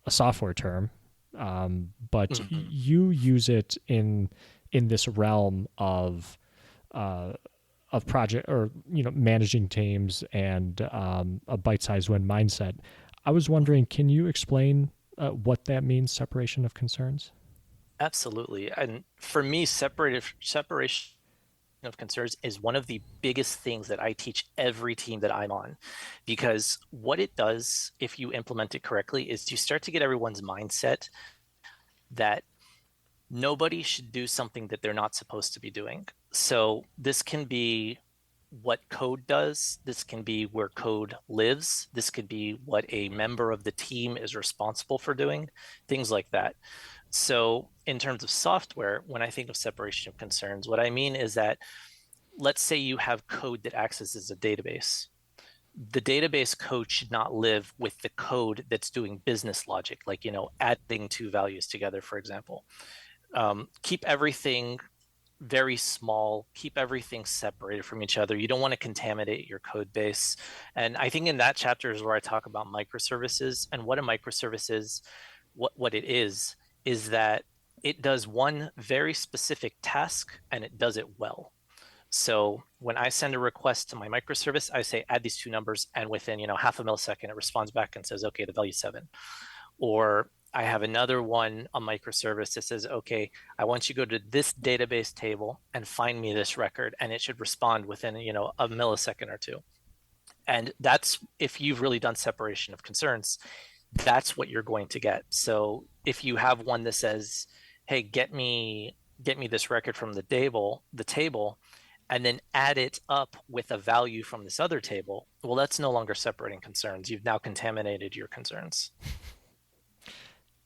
software term, but Mm-hmm. you use it in this realm uh, of project or managing teams and a bite-sized win mindset. I was wondering, can you explain what that means, separation of concerns? Absolutely. And for me, separation of concerns is one of the biggest things that I teach every team that I'm on. Because what it does, if you implement it correctly, is you start to get everyone's mindset that nobody should do something that they're not supposed to be doing. So this can be what code does. This can be where code lives. This could be what a member of the team is responsible for doing, things like that. So, in terms of software, when I think of separation of concerns, what I mean is that let's say you have code that accesses a database. The database code should not live with the code that's doing business logic, like, adding two values together, for example. Keep everything very small, keep everything separated from each other. You don't want to contaminate your code base. And I think in that chapter is where I talk about microservices, and what a microservice is. What it is that it does one very specific task and it does it well. So when I send a request to my microservice, I say add these two numbers, and within half a millisecond, it responds back and says, okay, the value is 7. Or I have another one, a microservice that says, okay, I want you to go to this database table and find me this record, and it should respond within a millisecond or two. And that's, if you've really done separation of concerns, that's what you're going to get. So if you have one that says, hey, get me this record from the table, and then add it up with a value from this other table, well, that's no longer separating concerns. You've now contaminated your concerns.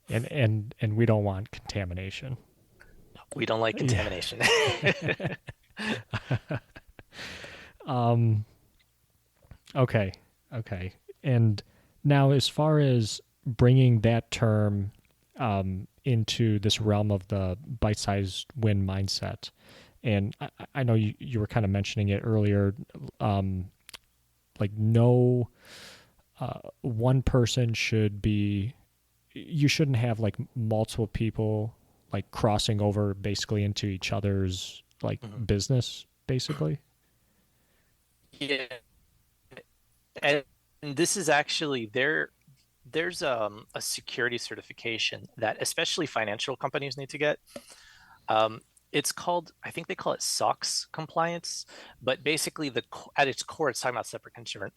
And we don't want contamination. We don't like Yeah. contamination. um. Okay. Okay. And now, as far as bringing that term into this realm of the bite-sized win mindset, and I know you were kind of mentioning it earlier, um, like no one person should be, you shouldn't have like multiple people like crossing over basically into each other's like Mhm. business, basically. Yeah, and this is actually there's a security certification that especially financial companies need to get. Um, it's called, I think they call it SOX compliance, but basically at its core, it's talking about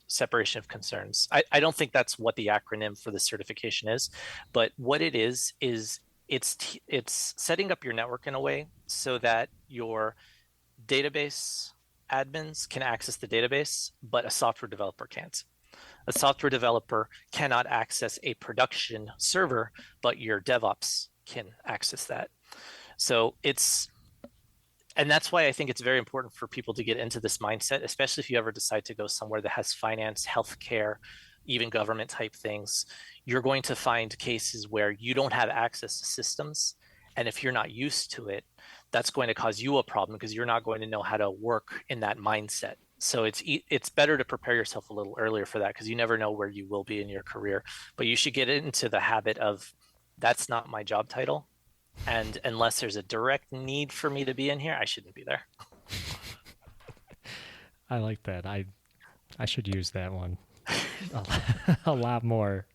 separation of concerns. I don't think that's what the acronym for the certification is, but what it is it's setting up your network in a way so that your database admins can access the database, but a software developer can't. A software developer cannot access a production server, but your DevOps can access that. So and that's why I think it's very important for people to get into this mindset, especially if you ever decide to go somewhere that has finance, healthcare, even government type things, you're going to find cases where you don't have access to systems. And if you're not used to it, that's going to cause you a problem because you're not going to know how to work in that mindset. So it's better to prepare yourself a little earlier for that because you never know where you will be in your career. But you should get into the habit of that's not my job title. And unless there's a direct need for me to be in here, I shouldn't be there. I like that. I should use that one a lot more.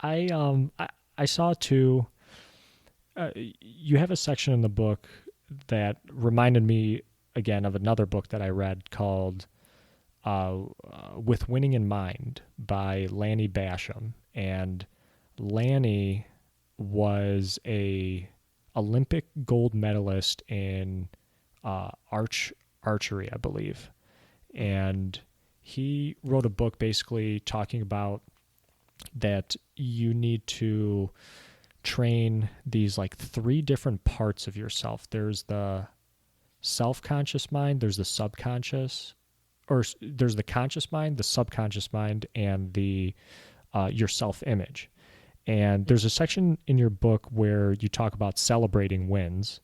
I saw too. You have a section in the book that reminded me again of another book that I read called "With Winning in Mind" by Lanny Basham, and Lanny was a Olympic gold medalist in archery, I believe, and he wrote a book basically talking about that you need to train these like three different parts of yourself. There's the self-conscious mind, there's the subconscious, or there's the conscious mind, the subconscious mind, and the your self-image. And there's a section in your book where you talk about celebrating wins,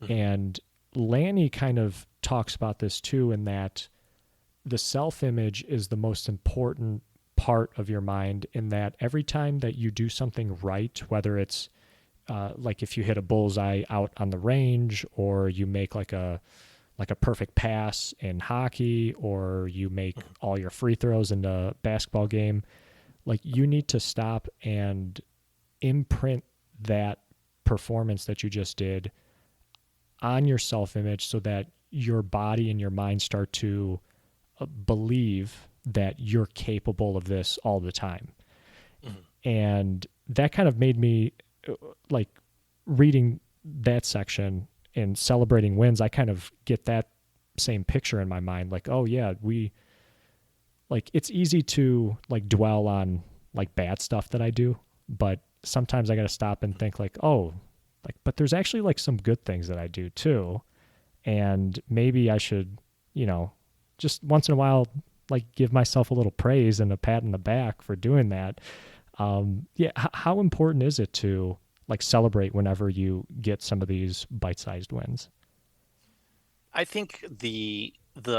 Mhm. and Lanny kind of talks about this too, in that the self-image is the most important part of your mind, in that every time that you do something right, whether it's like if you hit a bullseye out on the range, or you make like a perfect pass in hockey, or you make Mhm. all your free throws in a basketball game, like you need to stop and imprint that performance that you just did on your self image, so that your body and your mind start to believe that you're capable of this all the time. Mhm. And that kind of made me like reading that section and celebrating wins. I kind of get that same picture in my mind. Like, oh yeah, like it's easy to like dwell on like bad stuff that I do, but sometimes I got to stop and think like, oh, like, but there's actually like some good things that I do too. And maybe I should, you know, just once in a while, like give myself a little praise and a pat in the back for doing that. Yeah. How important is it to like celebrate whenever you get some of these bite-sized wins? I think the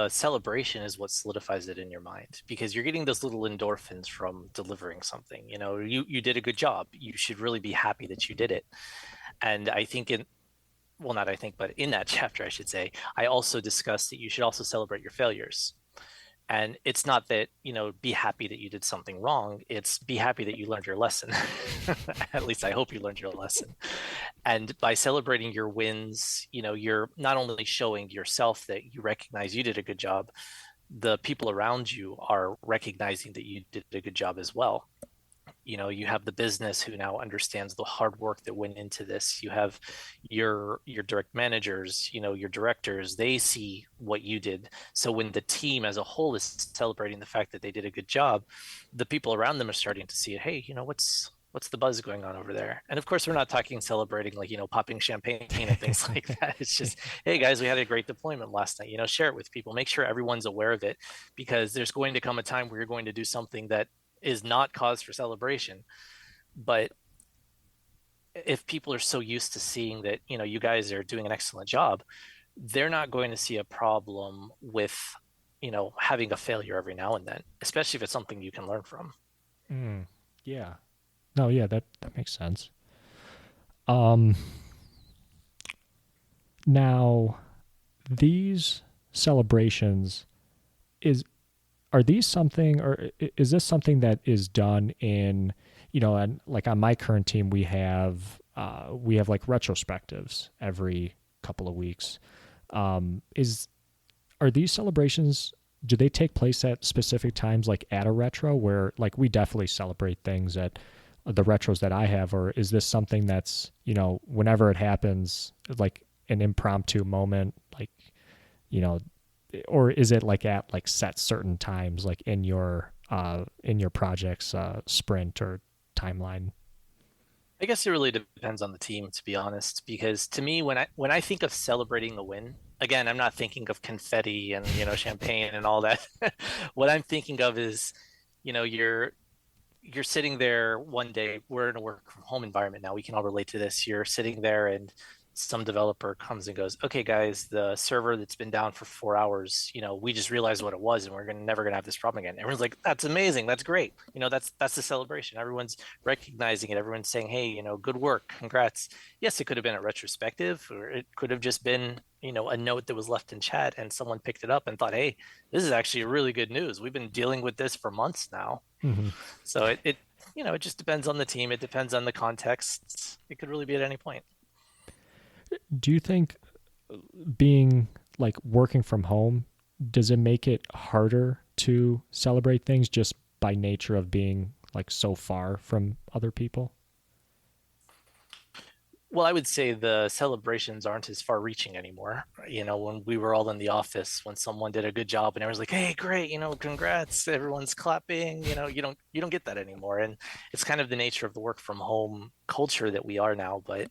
celebration is what solidifies it in your mind because you're getting those little endorphins from delivering something. You know, you did a good job. You should really be happy that you did it. And I think in well, not I think, but in that chapter, I should say, I also discussed that you should also celebrate your failures. And it's not that, be happy that you did something wrong. It's be happy that you learned your lesson. At least I hope you learned your lesson. And by celebrating your wins, you're not only showing yourself that you recognize you did a good job, the people around you are recognizing that you did a good job as well. You have the business who now understands the hard work that went into this. You have your direct managers, your directors, they see what you did. So when the team as a whole is celebrating the fact that they did a good job, the people around them are starting to see it. Hey, what's the buzz going on over there? And of course, we're not talking celebrating like, popping champagne and things like that. It's just, hey guys, we had a great deployment last night. Share it with people, make sure everyone's aware of it, because there's going to come a time where you're going to do something that is not cause for celebration. But if people are so used to seeing that, you guys are doing an excellent job, they're not going to see a problem with, having a failure every now and then, especially if it's something you can learn from. Mm, yeah. No, yeah, that makes sense. Um, Now these celebrations, is are these something, or is this something that is done in, and like on my current team we have like retrospectives every couple of weeks. Is Are these celebrations, do they take place at specific times, like at a retro, where like we definitely celebrate things at the retros that I have, or is this something that's, whenever it happens, like an impromptu moment, like, you know, or is it like at like set certain times, like in your project's sprint or timeline? I guess it really depends on the team, to be honest, because to me, when I think of celebrating a win, again, I'm not thinking of confetti and, champagne and all that. What I'm thinking of is, you know, you're sitting there one day. We're in a work from home environment now. We can all relate to this. You're sitting there and some developer comes and goes, okay, guys, the server that's been down for 4 hours, we just realized what it was and we're never gonna have this problem again. Everyone's like, that's amazing, that's great. That's the celebration. Everyone's recognizing it. Everyone's saying, hey, good work, congrats. Yes, it could have been a retrospective, or it could have just been, a note that was left in chat and someone picked it up and thought, hey, this is actually really good news. We've been dealing with this for months now. Hmm. So it just depends on the team. It depends on the context. It could really be at any point. Do you think being like working from home, does it make it harder to celebrate things just by nature of being like so far from other people? Well, I would say the celebrations aren't as far reaching anymore. When we were all in the office, when someone did a good job and everyone's like, "Hey, great, congrats." Everyone's clapping, you don't get that anymore. And it's kind of the nature of the work from home culture that we are now, but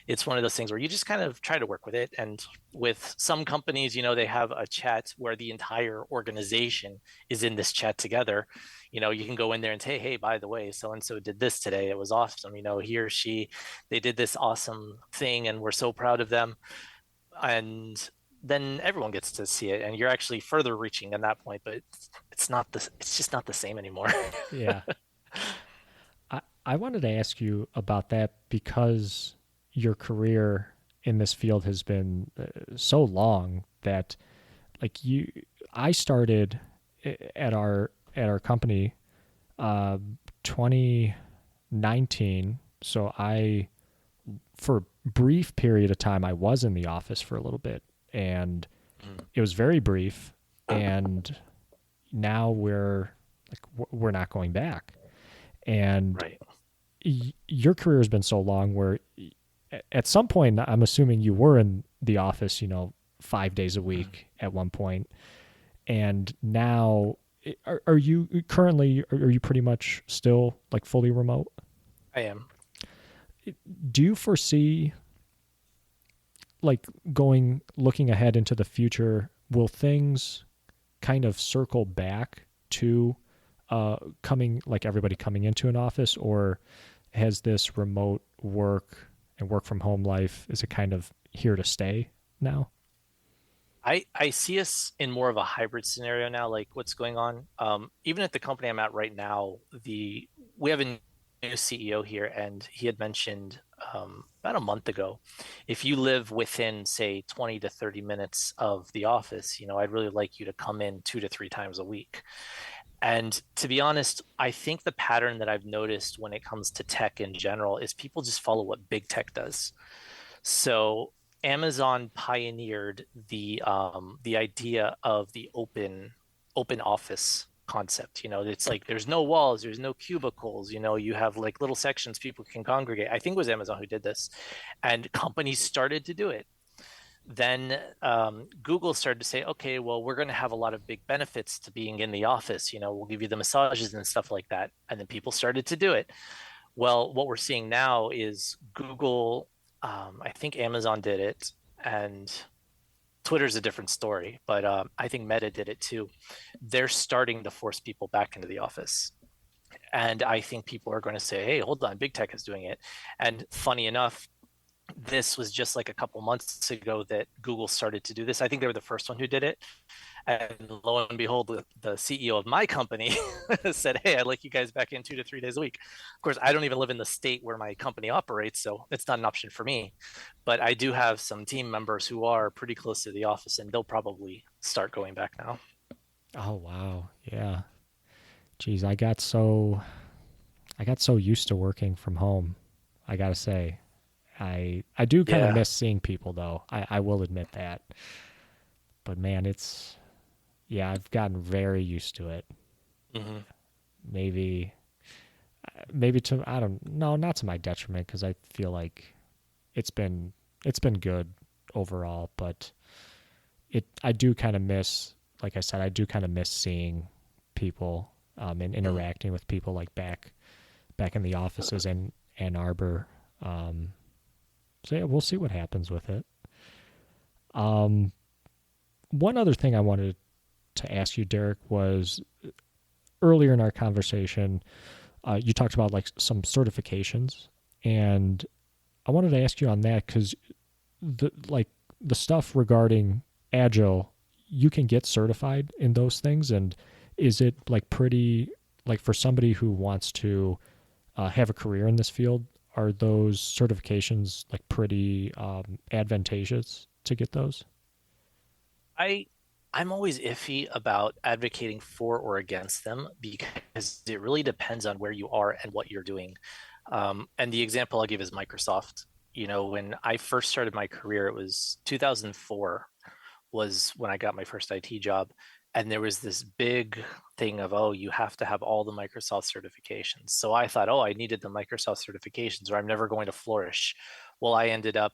it's one of those things where you just kind of try to work with it. And with some companies, they have a chat where the entire organization is in this chat together. You can go in there and say, hey, by the way, so and so did this today. It was awesome. He or she, they did this awesome thing and we're so proud of them. And then everyone gets to see it and you're actually further reaching at that point, but it's just not the same anymore. Yeah. I wanted to ask you about that because your career in this field has been so long that like I started at our company uh 2019, so I for a brief period of time I was in the office for a little bit, and it was very brief, and now we're not going back. And Right. your career has been so long where at some point I'm assuming you were in the office, 5 days a week at one point, and now are you currently are you pretty much still like fully remote? I am. Do you foresee like going looking ahead into the future, will things kind of circle back to coming like everybody coming into an office, or has this remote work and work from home life, is it kind of here to stay now? I see us in more of a hybrid scenario now, like what's going on. Even at the company I'm at right now, the we have a new CEO here, and he had mentioned about a month ago, if you live within, say, 20 to 30 minutes of the office, I'd really like you to come in 2 to 3 times a week. And to be honest, I think the pattern that I've noticed when it comes to tech in general is people just follow what big tech does. So Amazon pioneered the idea of the open office concept. It's like there's no walls, there's no cubicles. You have like little sections people can congregate. I think it was Amazon who did this, and companies started to do it. Then Google started to say, okay, well, we're going to have a lot of big benefits to being in the office. We'll give you the massages and stuff like that. And then people started to do it. Well, what we're seeing now is Google, I think Amazon did it, and Twitter's a different story, but I think Meta did it too. They're starting to force people back into the office. And I think people are going to say, hey, hold on, big tech is doing it. And funny enough, this was just like a couple months ago that Google started to do this. I think they were the first one who did it. And lo and behold, the CEO of my company said, hey, I'd like you guys back in 2 to 3 days a week. Of course, I don't even live in the state where my company operates, so it's not an option for me. But I do have some team members who are pretty close to the office, and they'll probably start going back now. Oh wow, yeah. Geez, I got so used to working from home. I gotta say, I do kind of Yeah. miss seeing people though. I will admit that. But man, it's yeah, I've gotten very used to it. Hmm. Maybe maybe to I don't no, not to my detriment because I feel like it's been it's been good overall, but I do kind of miss, like I said, I do kind of miss seeing people and Hmm. interacting with people like back in the offices in Ann Arbor. Um, so yeah, we'll see what happens with it. Um, one other thing I wanted to ask you, Derek, was earlier in our conversation, you talked about like some certifications, and I wanted to ask you on that because the stuff regarding agile, you can get certified in those things, and is it like pretty like for somebody who wants to have a career in this field? Are those certifications like pretty advantageous to get those? I I'm always iffy about advocating for or against them because it really depends on where you are and what you're doing. And the example I'll give is Microsoft. You know, when I first started my career, it was 2004 was when I got my first IT job. And there was this big thing of, oh, you have to have all the Microsoft certifications. So I thought, oh, I needed the Microsoft certifications or I'm never going to flourish. Well, I ended up,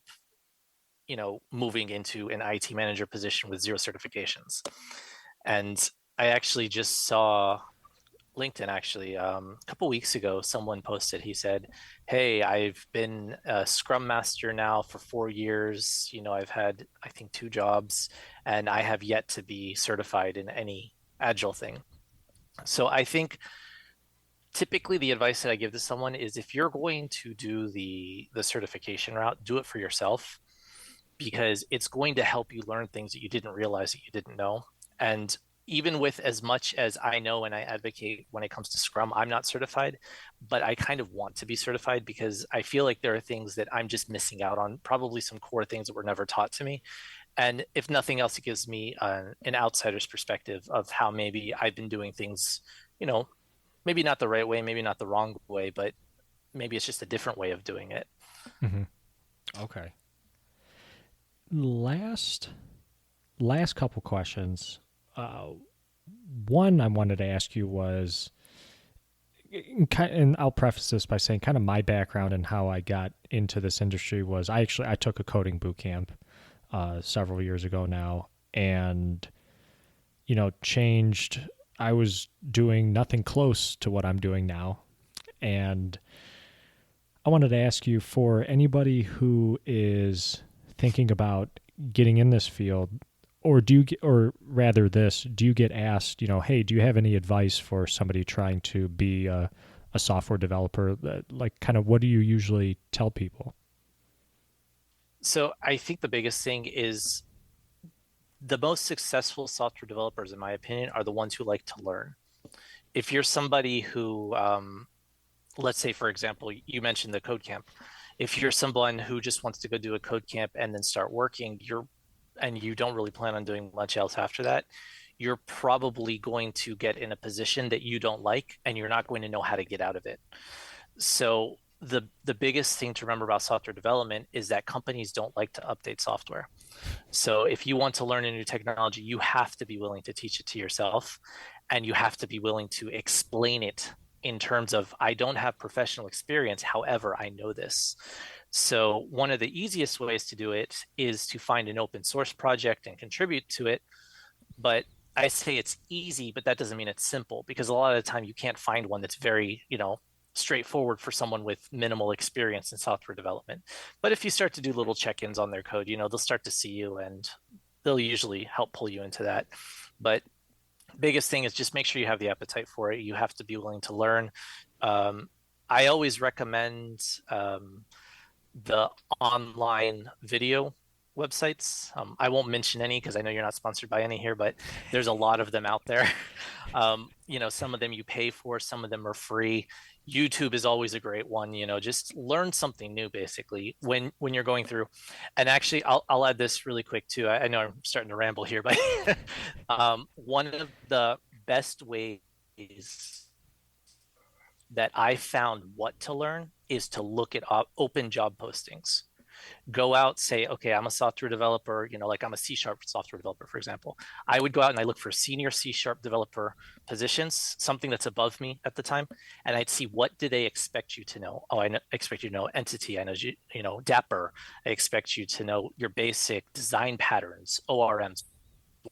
moving into an IT manager position with zero certifications. And I actually just saw LinkedIn actually a couple weeks ago, someone posted, he said, hey, I've been a scrum master now for 4 years. I've had, I think, two jobs, and I have yet to be certified in any agile thing. So I think typically the advice that I give to someone is if you're going to do the certification route, do it for yourself because it's going to help you learn things that you didn't realize that you didn't know. And even with as much as I know and I advocate when it comes to Scrum, I'm not certified, but I kind of want to be certified because I feel like there are things that I'm just missing out on, probably some core things that were never taught to me. And if nothing else, it gives me an outsider's perspective of how maybe I've been doing things, you know, maybe not the right way, maybe not the wrong way, but maybe it's just a different way of doing it. Mm-hmm. Okay. Last last couple questions. Uh, One I wanted to ask you was, and I'll preface this by saying, kind of my background and how I got into this industry was I took a coding boot camp several years ago now, and changed. I was doing nothing close to what I'm doing now, and I wanted to ask you, for anybody who is thinking about getting in this field, or or rather this, do you get asked, hey, do you have any advice for somebody trying to be a software developer? Like, kind of, what do you usually tell people? So I think the biggest thing is the most successful software developers, in my opinion, are the ones who like to learn. If you're somebody who, let's say, for example, you mentioned the code camp. If you're someone who just wants to go do a code camp and then start working, and you don't really plan on doing much else after that, you're probably going to get in a position that you don't like, and you're not going to know how to get out of it. So the biggest thing to remember about software development is that companies don't like to update software. So if you want to learn a new technology, you have to be willing to teach it to yourself and you have to be willing to explain it in terms of I don't have professional experience, however, I know this. So one of the easiest ways to do it is to find an open source project and contribute to it. But I say it's easy, but that doesn't mean it's simple because a lot of the time you can't find one that's very, straightforward for someone with minimal experience in software development. But if you start to do little check-ins on their code, they'll start to see you and they'll usually help pull you into that. But biggest thing is just make sure you have the appetite for it. You have to be willing to learn. Um, I always recommend the online video websites. I won't mention any because I know you're not sponsored by any here, but there's a lot of them out there. Some of them you pay for, some of them are free. YouTube is always a great one. Just learn something new basically when you're going through. And actually, I'll add this really quick too. I know I'm starting to ramble here, but one of the best ways that I found what to learn is to look at open job postings. Go out, say, okay, I'm a software developer, like I'm a C sharp software developer, for example. I would go out and I look for senior C sharp developer positions, something that's above me at the time. And I'd see what do they expect you to know? Oh, expect you to know entity. I know, Dapper. I expect you to know your basic design patterns, ORMs,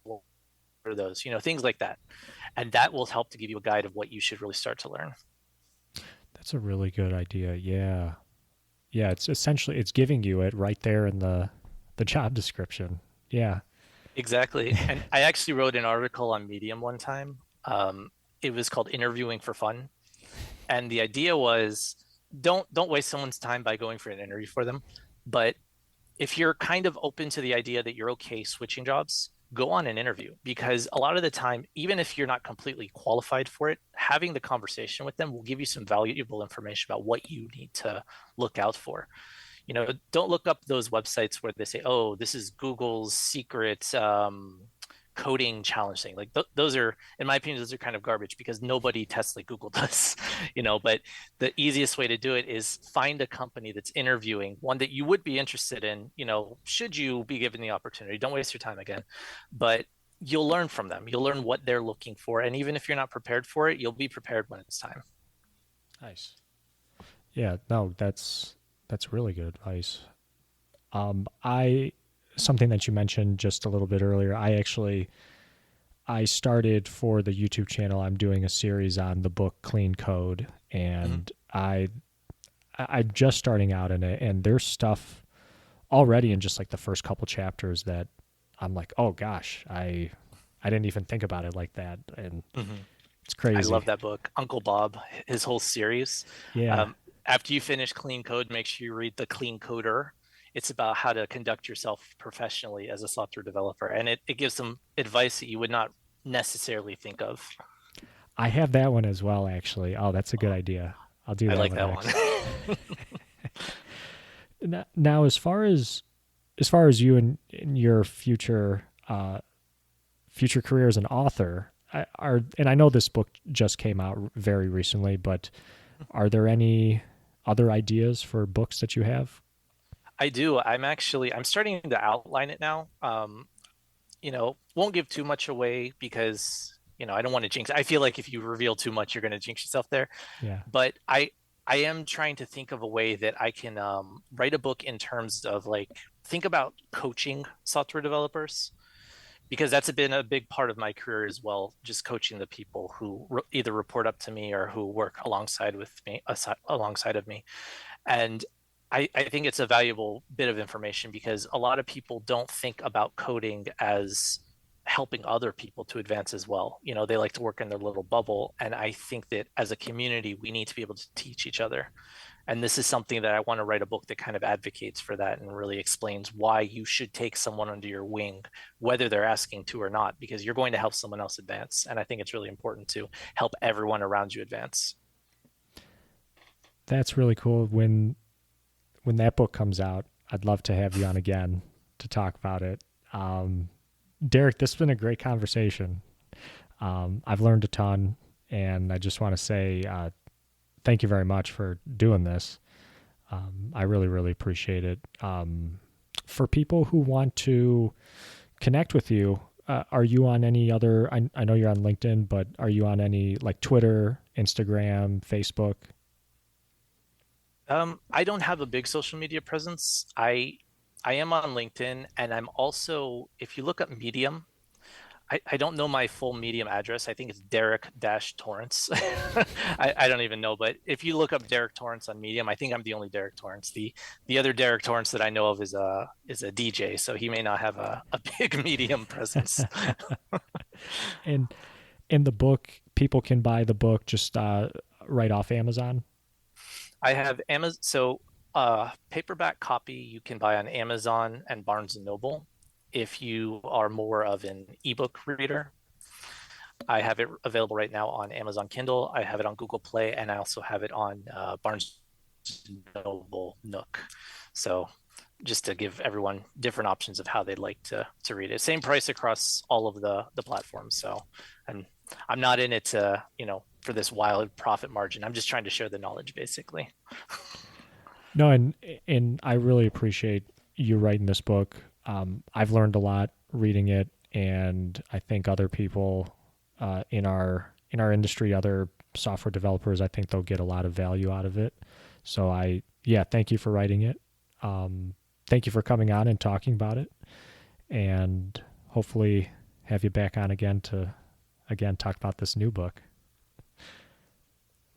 what are those, things like that. And that will help to give you a guide of what you should really start to learn. That's a really good idea. Yeah. Yeah, it's essentially it's giving you it right there in the job description. Yeah. Exactly. And I actually wrote an article on Medium one time. It was called Interviewing for Fun. And the idea was don't waste someone's time by going for an interview for them. But if you're kind of open to the idea that you're okay switching jobs, go on an interview because a lot of the time, even if you're not completely qualified for it, having the conversation with them will give you some valuable information about what you need to look out for. Don't look up those websites where they say, "Oh, this is Google's secret coding challenge thing." Like those are, in my opinion, those are kind of garbage because nobody tests like Google does. But the easiest way to do it is find a company that's interviewing one that you would be interested in. Should you be given the opportunity? Don't waste your time again, but you'll learn from them. You'll learn what they're looking for, and even if you're not prepared for it, you'll be prepared when it's time. Nice. Yeah, no, that's really good advice. I something that you mentioned just a little bit earlier. I started for the YouTube channel. I'm doing a series on the book Clean Code, Mm-hmm. and I'm just starting out in it, and there's stuff already in just like the first couple chapters that I'm like, oh gosh, I didn't even think about it like that, and Mm-hmm. it's I crazy. love that book, Uncle Bob, his whole series. Yeah, Um, After you finish Clean Code, make sure you read The Clean Coder. It's about how to conduct yourself professionally as a software developer, and it gives some advice that you would not necessarily think of. I have that one as well. Actually, oh, that's a good idea. I'll do I that like one that one. next. Now, as far as you and your future career as an author, and I know this book just came out very recently, but are there any other ideas for books that you have? I do. I'm starting to outline it now. Won't give too much away because, I don't want to jinx. I feel like if you reveal too much, you're going to jinx yourself there. Yeah. But I am trying to think of a way that I can write a book in terms of like think about coaching software developers because that's been a big part of my career as well, just coaching the people who either report up to me or who work alongside of me. And I think it's a valuable bit of information because a lot of people don't think about coding as helping other people to advance as well. They like to work in their little bubble. And I think that as a community, we need to be able to teach each other. And this is something that I want to write a book that kind of advocates for that and really explains why you should take someone under your wing, whether they're asking to or not, because you're going to help someone else advance. And I think it's really important to help everyone around you advance. That's really cool. When that book comes out, I'd love to have you on again to talk about it. Um, Derek, this has been a great conversation. I've learned a ton, and I just want to say thank you very much for doing this. I really, really appreciate it. For people who want to connect with you, are you on any other? I know you're on LinkedIn, but are you on any like Twitter, Instagram, Facebook? I don't have a big social media presence. I am on LinkedIn, and I'm also, if you look up Medium, I don't know my full Medium address. I think it's Derek dash Torrance. I don't even know, but if you look up Derek Torrance on Medium, I think I'm the only Derek Torrance. The other Derek Torrance that I know of is a DJ, so he may not have a big Medium presence. And in the book, people can buy the book just right off Amazon. I have Amazon, so paperback copy you can buy on Amazon and Barnes and Noble. If you are more of an ebook reader, I have it available right now on Amazon Kindle. I have it on Google Play, and I also have it on Barnes and Noble Nook. So just to give everyone different options of how they'd like to read it. Same price across all of the platforms. So I'm I'm not in it to for this wild profit margin. I'm just trying to share the knowledge basically. No, and I really appreciate you writing this book. I've learned a lot reading it, and I think other people in our industry, other software developers, I think they'll get a lot of value out of it. So yeah, thank you for writing it. Thank you for coming on and talking about it, and hopefully have you back on again to again talk about this new book.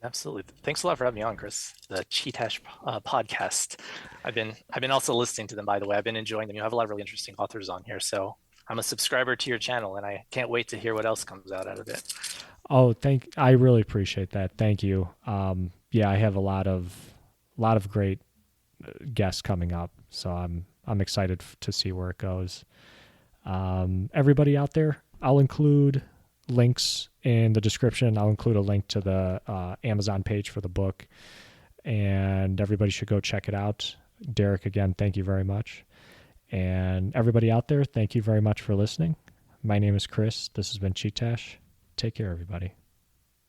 Absolutely. Thanks a lot for having me on, Chris. The Chee-Tash podcast. I've been also listening to them, by the way. I've been enjoying them. You have a lot of really interesting authors on here, so I'm a subscriber to your channel, and I can't wait to hear what else comes out of it. Oh, I really appreciate that. Thank you. Yeah, I have a lot of great guests coming up, so I'm excited to see where it goes. Everybody out there, I'll include links in the description. I'll include a link to the Amazon page for the book, and everybody should go check it out. Derek, again, thank you very much. And everybody out there, thank you very much for listening. My name is Chris. This has been Chee-Tash. Take care, everybody.